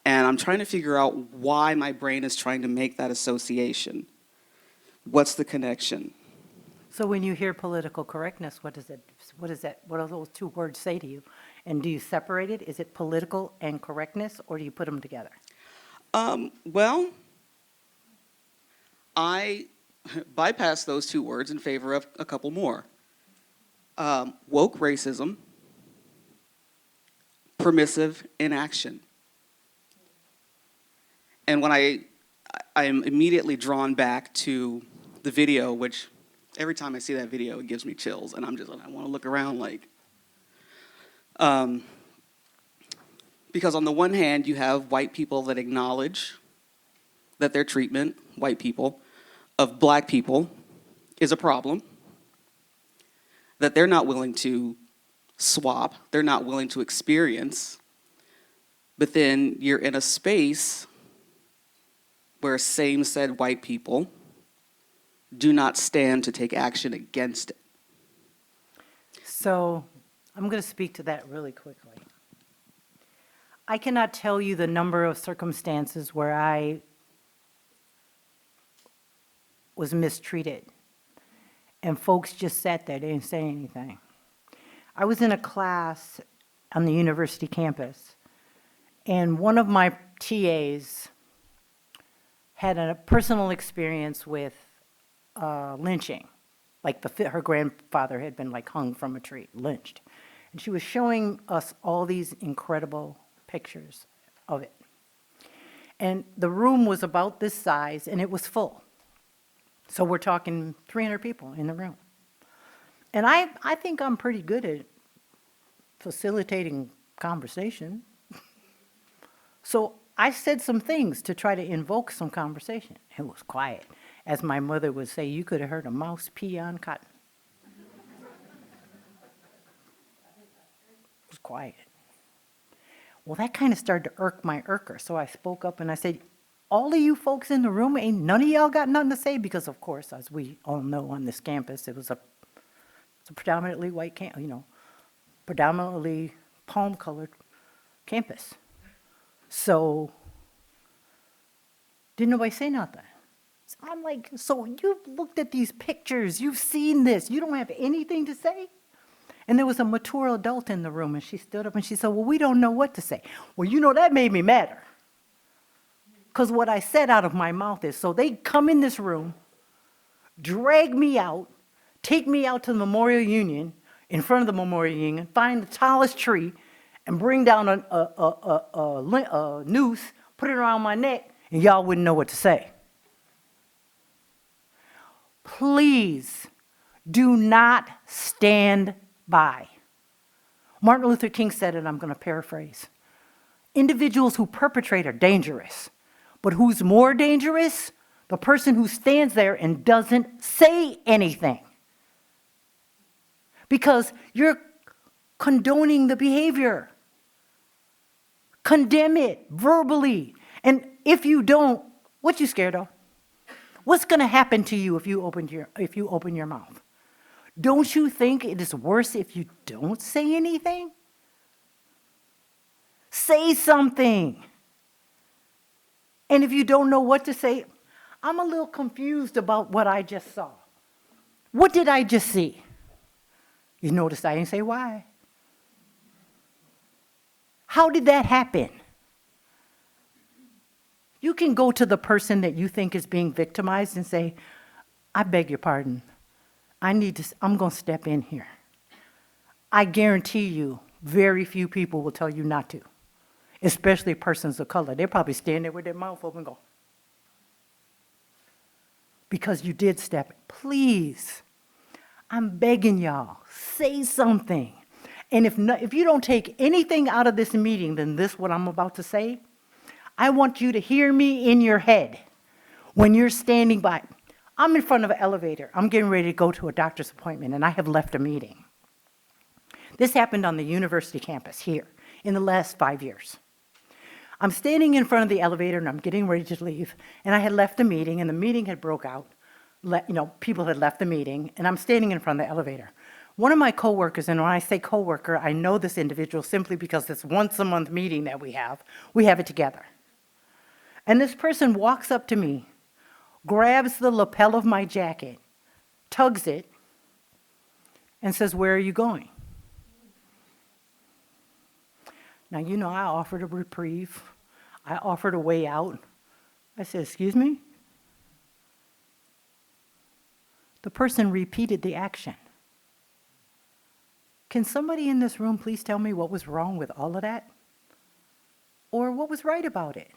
And I'm trying to figure out why my brain is trying to make that association. What's the connection?
So when you hear political correctness, what do those two words say to you? And do you separate it? Is it political and correctness, or do you put them together?
Well, I bypass those two words in favor of a couple more. Woke racism, permissive inaction. And when I am immediately drawn back to the video, which every time I see that video, it gives me chills, and I want to look around like, because on the one hand, you have white people that acknowledge that their treatment, white people, of black people is a problem, that they're not willing to swap, they're not willing to experience, but then you're in a space where same said white people do not stand to take action against it.
So I'm going to speak to that really quickly. I cannot tell you the number of circumstances where I was mistreated and folks just sat there, they didn't say anything. I was in a class on the university campus, and one of my TAs had a personal experience with lynching. Like her grandfather had been like hung from a tree, lynched. And she was showing us all these incredible pictures of it. And the room was about this size, and it was full. So we're talking 300 people in the room. And I think I'm pretty good at facilitating conversation. So I said some things to try to invoke some conversation. It was quiet. As my mother would say, you could have heard a mouse pee on cotton. It was quiet. Well, that kind of started to irk my irker. So I spoke up and I said, all of you folks in the room, ain't none of y'all got nothing to say? Because, of course, as we all know on this campus, it's a predominantly white predominantly palm-colored campus. So, didn't nobody say nothing. So I'm like, so you've looked at these pictures, you've seen this, you don't have anything to say? And there was a mature adult in the room, and she stood up and she said, well, we don't know what to say. Well, you know, that made me madder. Because what I said out of my mouth is, so they come in this room, drag me out, take me out to the Memorial Union, in front of the Memorial Union, find the tallest tree, and bring down a noose, put it around my neck, and y'all wouldn't know what to say. Please do not stand by. Martin Luther King said it, I'm going to paraphrase. Individuals who perpetrate are dangerous, but who's more dangerous? The person who stands there and doesn't say anything. Because you're condoning the behavior. Condemn it verbally. And if you don't, what you scared of? What's going to happen to you if you open your mouth? Don't you think it is worse if you don't say anything? Say something. And if you don't know what to say, I'm a little confused about what I just saw. What did I just see? You notice I didn't say why. How did that happen? You can go to the person that you think is being victimized and say, I beg your pardon. I'm going to step in here. I guarantee you, very few people will tell you not to, especially persons of color. They're probably standing there with their mouth open and go, because you did step in. Please, I'm begging y'all, say something. And if you don't take anything out of this meeting than this, what I'm about to say, I want you to hear me in your head when you're standing by. I'm in front of an elevator. I'm getting ready to go to a doctor's appointment, and I have left a meeting. This happened on the university campus here in the last 5 years. I'm standing in front of the elevator, and I'm getting ready to leave, and I had left the meeting, and the meeting had broke out. People had left the meeting, and I'm standing in front of the elevator. One of my coworkers, and when I say coworker, I know this individual simply because it's once a month meeting that we have it together. And this person walks up to me, grabs the lapel of my jacket, tugs it, and says, where are you going? Now, I offered a reprieve. I offered a way out. I said, excuse me? The person repeated the action. Can somebody in this room please tell me what was wrong with all of that? Or what was right about it?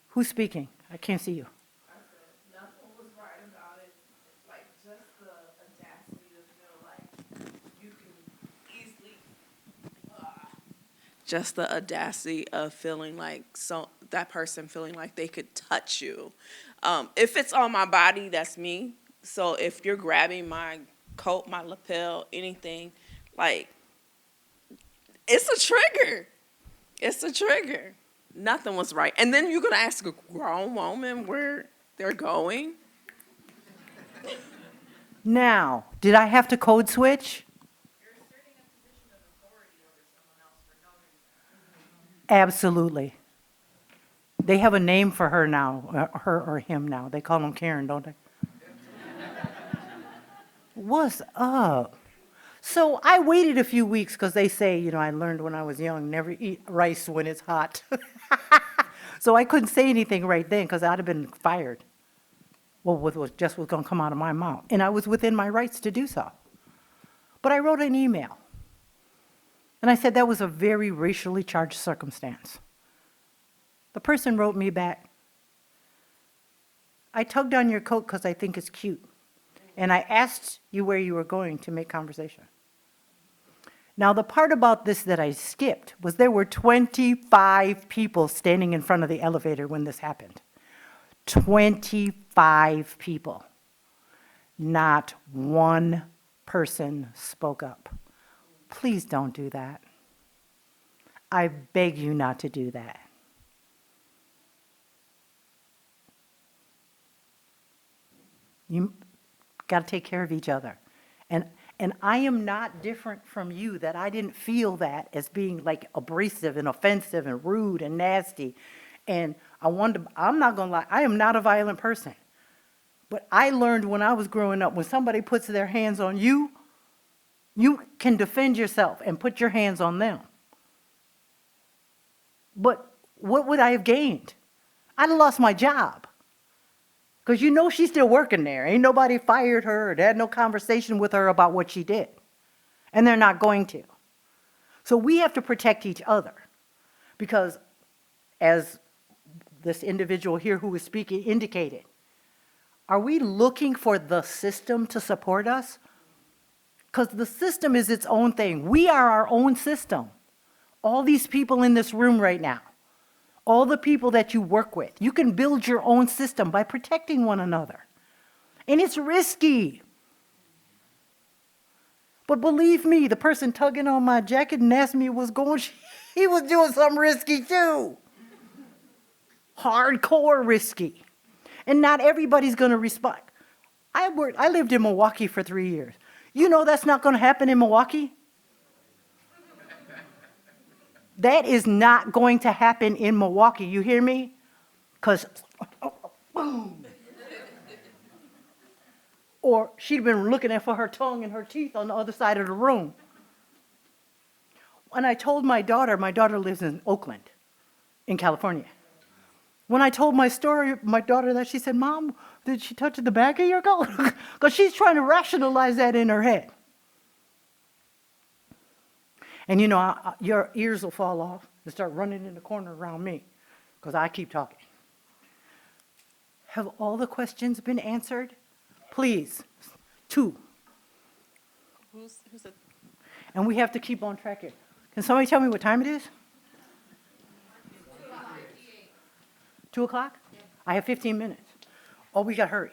Who's speaking? I can't see you.
Nothing was right about it, like just the audacity to feel like you can easily.
Just the audacity of feeling like that person feeling like they could touch you. If it's on my body, that's me. So if you're grabbing my coat, my lapel, anything, like, it's a trigger. It's a trigger. Nothing was right. And then you're going to ask a grown woman where they're going?
Now, did I have to code switch?
You're asserting a position of authority over someone else for no reason.
Absolutely. They have a name for her now, her or him now. They call them Karen, don't they? What's up? So I waited a few weeks because they say, I learned when I was young, never eat rice when it's hot. So I couldn't say anything right then because I'd have been fired. Well, what was going to come out of my mouth. And I was within my rights to do so. But I wrote an email. And I said that was a very racially charged circumstance. The person wrote me back, I tugged on your coat because I think it's cute. And I asked you where you were going to make conversation. Now, the part about this that I skipped was there were 25 people standing in front of the elevator when this happened. 25 people. Not one person spoke up. Please don't do that. I beg you not to do that. You got to take care of each other. And I am not different from you, that I didn't feel that as being like abrasive and offensive and rude and nasty. And I'm not going to lie, I am not a violent person. But I learned when I was growing up, when somebody puts their hands on you, you can defend yourself and put your hands on them. But what would I have gained? I'd have lost my job. Because you know she's still working there. Ain't nobody fired her, or they had no conversation with her about what she did. And they're not going to. So we have to protect each other. Because as this individual here who was speaking indicated, are we looking for the system to support us? Because the system is its own thing. We are our own system. All these people in this room right now, all the people that you work with, you can build your own system by protecting one another. And it's risky. But believe me, the person tugging on my jacket and asking me what's going on, he was doing something risky too. Hardcore risky. And not everybody's going to respond. I lived in Milwaukee for 3 years. You know that's not going to happen in Milwaukee? That is not going to happen in Milwaukee. You hear me? Because, boom. Or she'd been looking for her tongue and her teeth on the other side of the room. When I told my daughter lives in Oakland, in California. When I told my daughter that, she said, Mom, did she touch the back of your coat? Because she's trying to rationalize that in her head. And you know, your ears will fall off and start running in the corner around me because I keep talking. Have all the questions been answered? Please. 2.
Who's the
And we have to keep on track here. Can somebody tell me what time it is? 2 o'clock? I have 15 minutes. Oh, we got to hurry.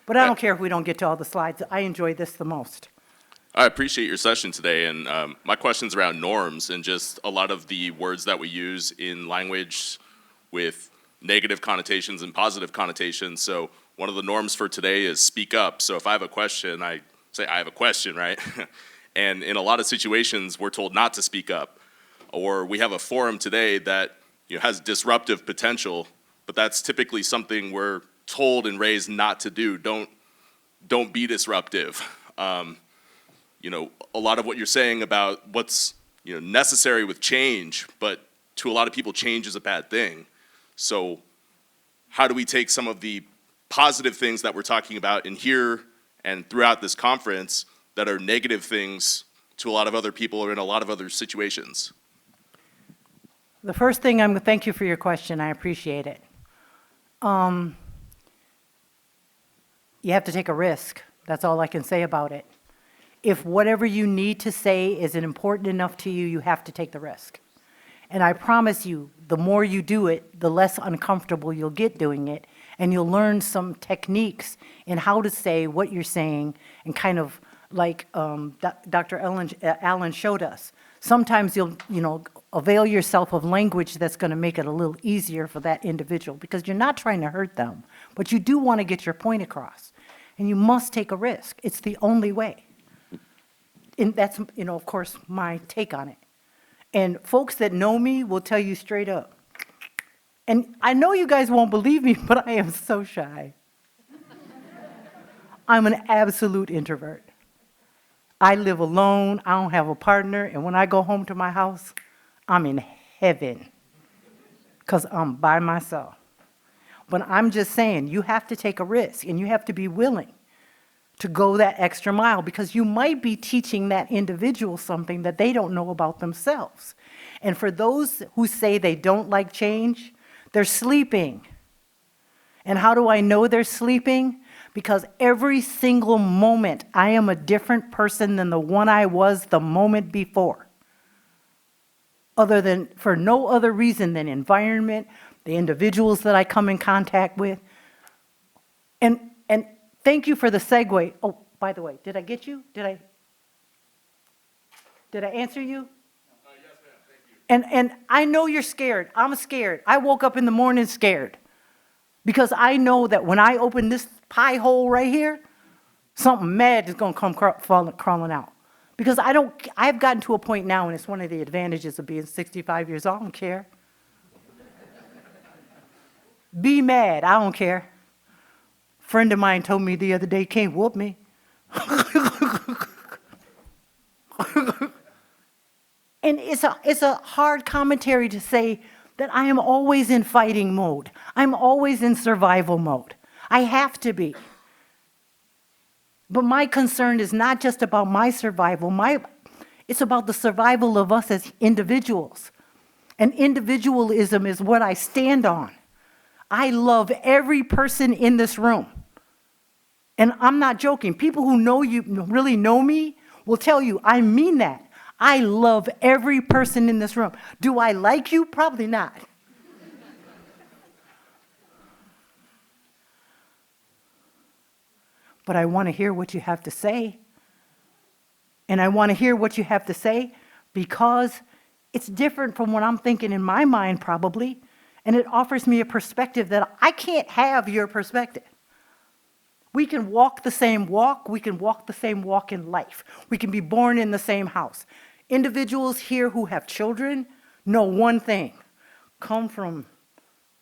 But I don't care if we don't get to all the slides. I enjoy this the most.
I appreciate your session today, and my question's around norms and just a lot of the words that we use in language with negative connotations and positive connotations. So one of the norms for today is speak up. So if I have a question, I say I have a question, right? And in a lot of situations, we're told not to speak up. Or we have a forum today that has disruptive potential, but that's typically something we're told and raised not to do. Don't be disruptive. A lot of what you're saying about what's necessary with change, but to a lot of people, change is a bad thing. So how do we take some of the positive things that we're talking about in here and throughout this conference that are negative things to a lot of other people or in a lot of other situations?
The first thing, thank you for your question. I appreciate it. You have to take a risk. That's all I can say about it. If whatever you need to say is important enough to you, you have to take the risk. And I promise you, the more you do it, the less uncomfortable you'll get doing it, and you'll learn some techniques in how to say what you're saying, and kind of like Dr. Allen showed us. Sometimes you'll, avail yourself of language that's going to make it a little easier for that individual, because you're not trying to hurt them, but you do want to get your point across. And you must take a risk. It's the only way. And that's, of course, my take on it. And folks that know me will tell you straight up. And I know you guys won't believe me, but I am so shy. I'm an absolute introvert. I live alone. I don't have a partner. And when I go home to my house, I'm in heaven because I'm by myself. But I'm just saying, you have to take a risk, and you have to be willing to go that extra mile, because you might be teaching that individual something that they don't know about themselves. And for those who say they don't like change, they're sleeping. And how do I know they're sleeping? Because every single moment, I am a different person than the one I was the moment before. For no other reason than environment, the individuals that I come in contact with. And thank you for the segue. Oh, by the way, did I get you? Did I answer you? Yes, ma'am. Thank you. And I know you're scared. I'm scared. I woke up in the morning scared. Because I know that when I open this pie hole right here, something mad is going to come crawling out. Because I've gotten to a point now, and it's one of the advantages of being 65 years old, I don't care. Be mad, I don't care. Friend of mine told me the other day, can't whoop me. And it's a hard commentary to say that I am always in fighting mode. I'm always in survival mode. I have to be. But my concern is not just about my survival. It's about the survival of us as individuals. And individualism is what I stand on. I love every person in this room. And I'm not joking. People who know you, really know me, will tell you I mean that. I love every person in this room. Do I like you? Probably not. But I want to hear what you have to say. And I want to hear what you have to say because it's different from what I'm thinking in my mind, probably. And it offers me a perspective that I can't have your perspective. We can walk the same walk. We can walk the same walk in life. We can be born in the same house. Individuals here who have children know one thing. Come from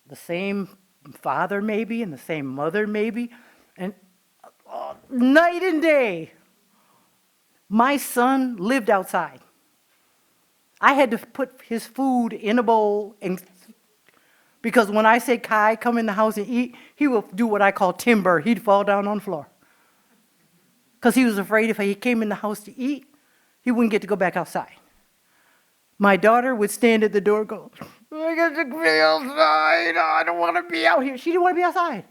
the same father maybe and the same mother maybe. And night and day. My son lived outside. I had to put his food in a bowl because when I say, Kai, come in the house and eat, he will do what I call timber. He'd fall down on the floor. Because he was afraid if he came in the house to eat, he wouldn't get to go back outside. My daughter would stand at the door and go, I got to be outside. I don't want to be out here. She didn't want to be outside.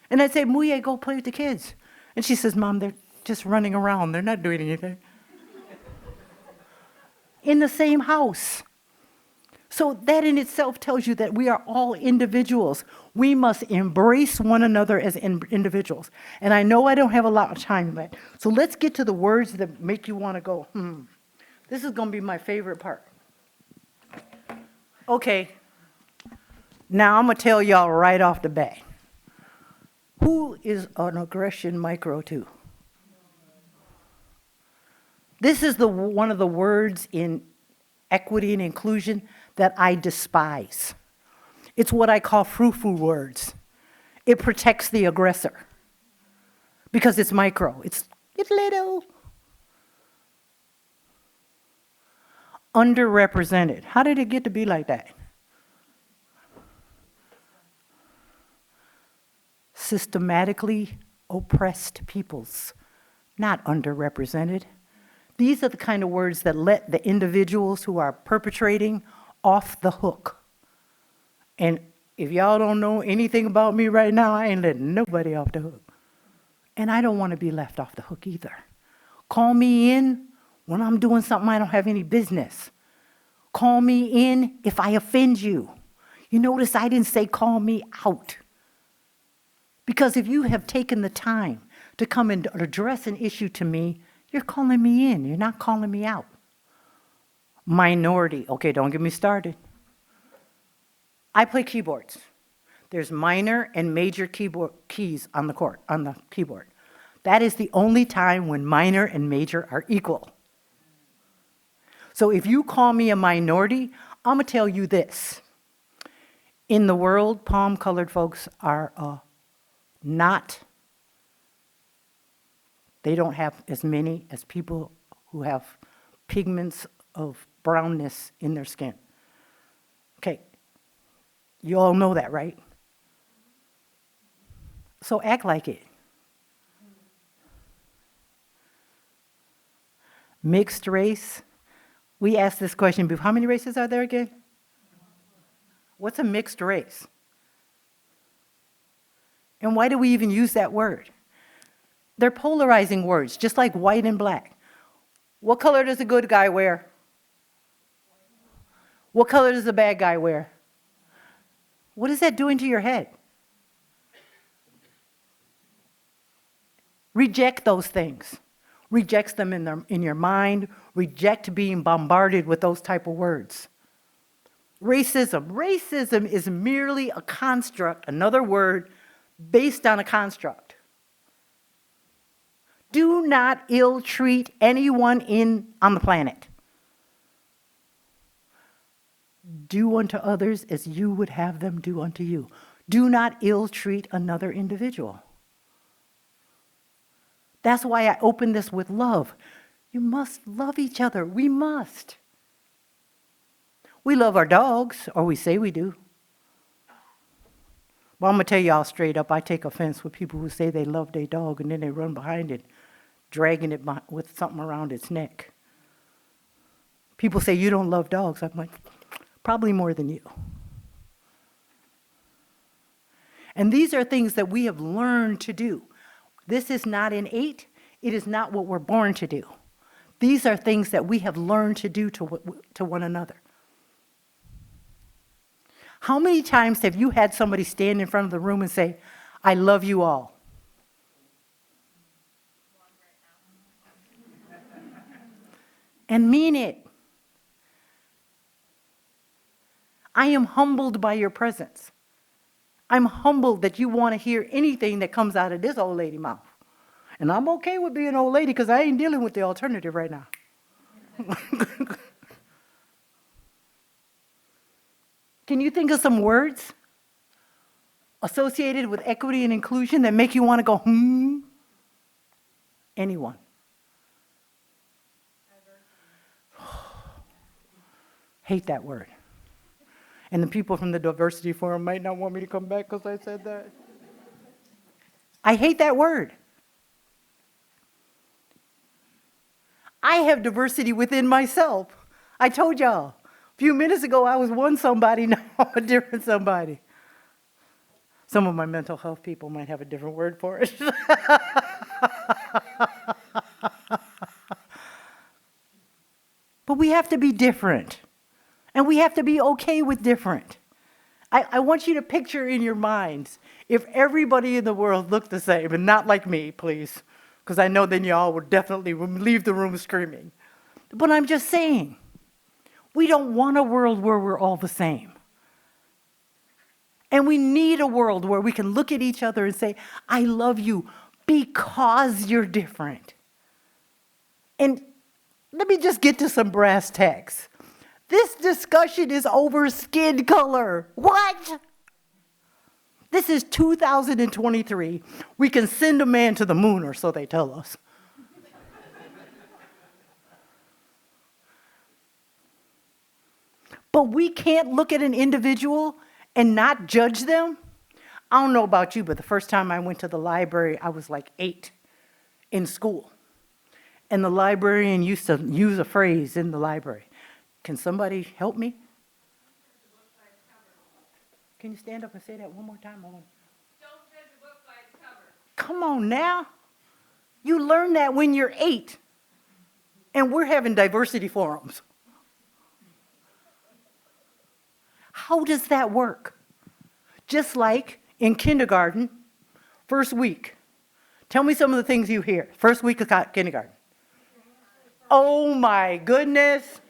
And I'd say, Muye, go play with the kids. And she says, Mom, they're just running around. They're not doing anything. In the same house. So that in itself tells you that we are all individuals. We must embrace one another as individuals. And I know I don't have a lot of time left. So let's get to the words that make you want to go, This is going to be my favorite part. Okay. Now I'm going to tell y'all right off the bat. Who is an aggression micro to? This is one of the words in equity and inclusion that I despise. It's what I call frou-frou words. It protects the aggressor because it's micro. It's little. Underrepresented. How did it get to be like that? Systematically oppressed peoples, not underrepresented. These are the kind of words that let the individuals who are perpetrating off the hook. And if y'all don't know anything about me right now, I ain't letting nobody off the hook. And I don't want to be left off the hook either. Call me in when I'm doing something I don't have any business. Call me in if I offend you. You notice I didn't say call me out. Because if you have taken the time to come and address an issue to me, you're calling me in. You're not calling me out. Minority. Okay, don't get me started. I play keyboards. There's minor and major keys on the keyboard. That is the only time when minor and major are equal. So if you call me a minority, I'm going to tell you this. In the world, palm-colored folks are they don't have as many as people who have pigments of brownness in their skin. Okay, you all know that, right? So act like it. Mixed race. We asked this question before. How many races are there again? What's a mixed race? And why do we even use that word? They're polarizing words, just like white and black. What color does a good guy wear? What color does a bad guy wear? What is that doing to your head? Reject those things. Reject them in your mind. Reject being bombarded with those type of words. Racism. Racism is merely a construct, another word, based on a construct. Do not ill-treat anyone on the planet. Do unto others as you would have them do unto you. Do not ill-treat another individual. That's why I open this with love. You must love each other. We must. We love our dogs, or we say we do. Well, I'm going to tell y'all straight up, I take offense with people who say they love their dog and then they run behind it, dragging it with something around its neck. People say, you don't love dogs. I'm like, probably more than you. And these are things that we have learned to do. This is not innate. It is not what we're born to do. These are things that we have learned to do to one another. How many times have you had somebody stand in front of the room and say, I love you all? And mean it. I am humbled by your presence. I'm humbled that you want to hear anything that comes out of this old lady mouth. And I'm okay with being an old lady because I ain't dealing with the alternative right now. Can you think of some words associated with equity and inclusion that make you want to go, Anyone? Hate that word. And the people from the diversity forum might not want me to come back because I said that. I hate that word. I have diversity within myself. I told y'all. A few minutes ago, I was one somebody, now I'm a different somebody. Some of my mental health people might have a different word for it. But we have to be different. And we have to be okay with different. I want you to picture in your minds if everybody in the world looked the same, and not like me, please, because I know then y'all would definitely leave the room screaming. But I'm just saying, we don't want a world where we're all the same. And we need a world where we can look at each other and say, I love you because you're different. And let me just get to some brass tacks. This discussion is over skin color. What? This is 2023. We can send a man to the moon, or so they tell us. But we can't look at an individual and not judge them. I don't know about you, but the first time I went to the library, I was like 8 in school. And the librarian used to use a phrase in the library. Can somebody help me? Can you stand up and say that one more time? Don't judge a book by its cover. Come on now. You learn that when you're 8. And we're having diversity forums. How does that work? Just like in kindergarten, first week. Tell me some of the things you hear. First week of kindergarten. Oh my goodness.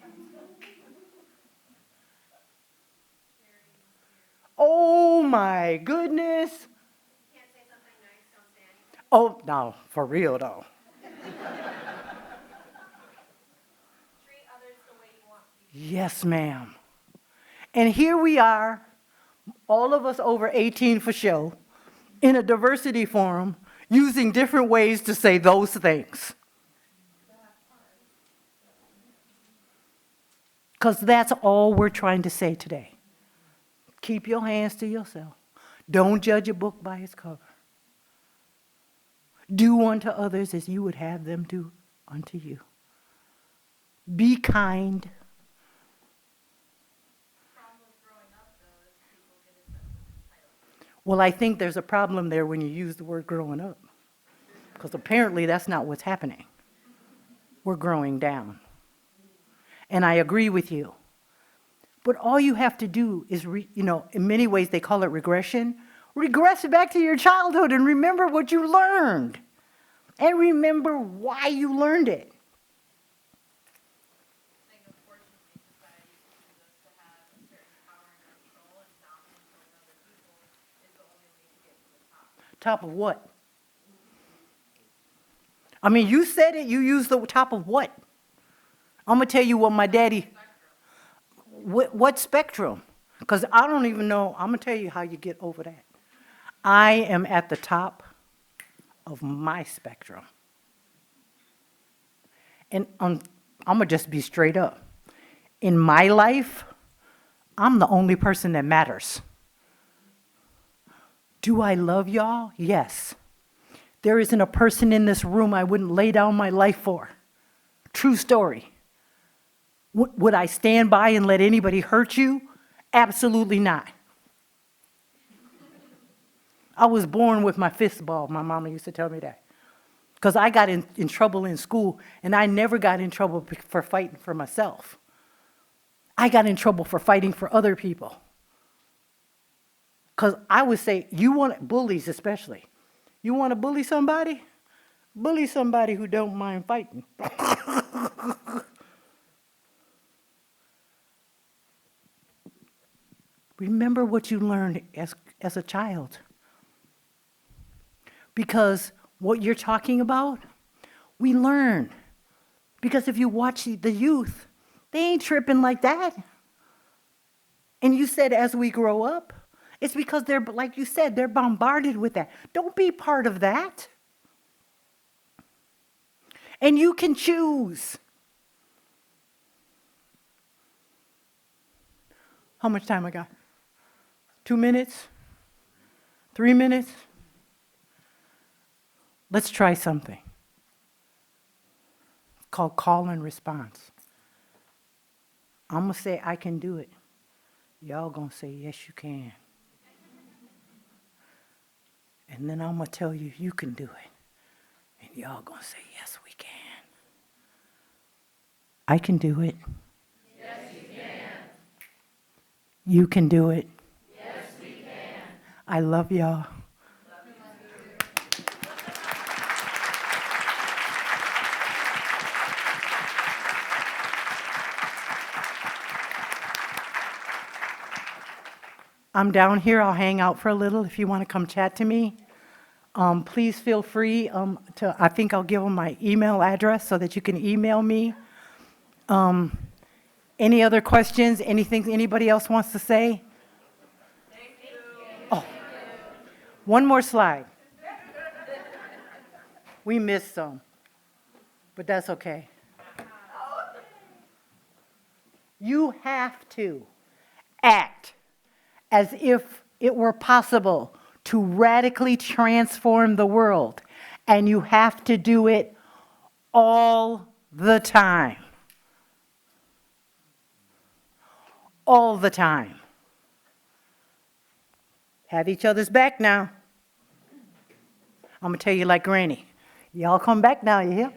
Oh my goodness.
Can't say something nice, don't say anything.
Oh, no, for real though.
Treat others the way you want to be.
Yes, ma'am. And here we are, all of us over 18 for show, in a diversity forum, using different ways to say those things. Because that's all we're trying to say today. Keep your hands to yourself. Don't judge a book by its cover. Do unto others as you would have them do unto you. Be kind. Well, I think there's a problem there when you use the word growing up. Because apparently that's not what's happening. We're growing down. And I agree with you. But all you have to do is, in many ways they call it regression. Regress back to your childhood and remember what you learned. And remember why you learned it. Top of what? I mean, you said it, you used the top of what? I'm gonna tell you what my daddy, what spectrum? Because I don't even know, I'm gonna tell you how you get over that. I am at the top of my spectrum. And I'm gonna just be straight up. In my life, I'm the only person that matters. Do I love y'all? Yes. There isn't a person in this room I wouldn't lay down my life for. True story. Would I stand by and let anybody hurt you? Absolutely not. I was born with my fist ball. My mama used to tell me that. Because I got in trouble in school, and I never got in trouble for fighting for myself. I got in trouble for fighting for other people. Because I would say, bullies especially, you want to bully somebody? Bully somebody who don't mind fighting. Remember what you learned as a child. Because what you're talking about, we learn. Because if you watch the youth, they ain't tripping like that. And you said as we grow up, it's because they're, like you said, they're bombarded with that. Don't be part of that. And you can choose. How much time I got? 2 minutes? 3 minutes? Let's try something called call and response. I'm going to say I can do it. Y'all going to say yes you can. And then I'm going to tell you you can do it. And y'all going to say yes we can. I can do it. Yes you can. You can do it. Yes we can. I love y'all. I'm down here. I'll hang out for a little if you want to come chat to me. Please feel free I think I'll give them my email address so that you can email me. Any other questions? Anything anybody else wants to say? Thank you. Oh, one more slide. We missed some, but that's okay. You have to act as if it were possible to radically transform the world. And you have to do it all the time. All the time. Have each other's back now. I'm going to tell you like Granny. Y'all come back now, you hear?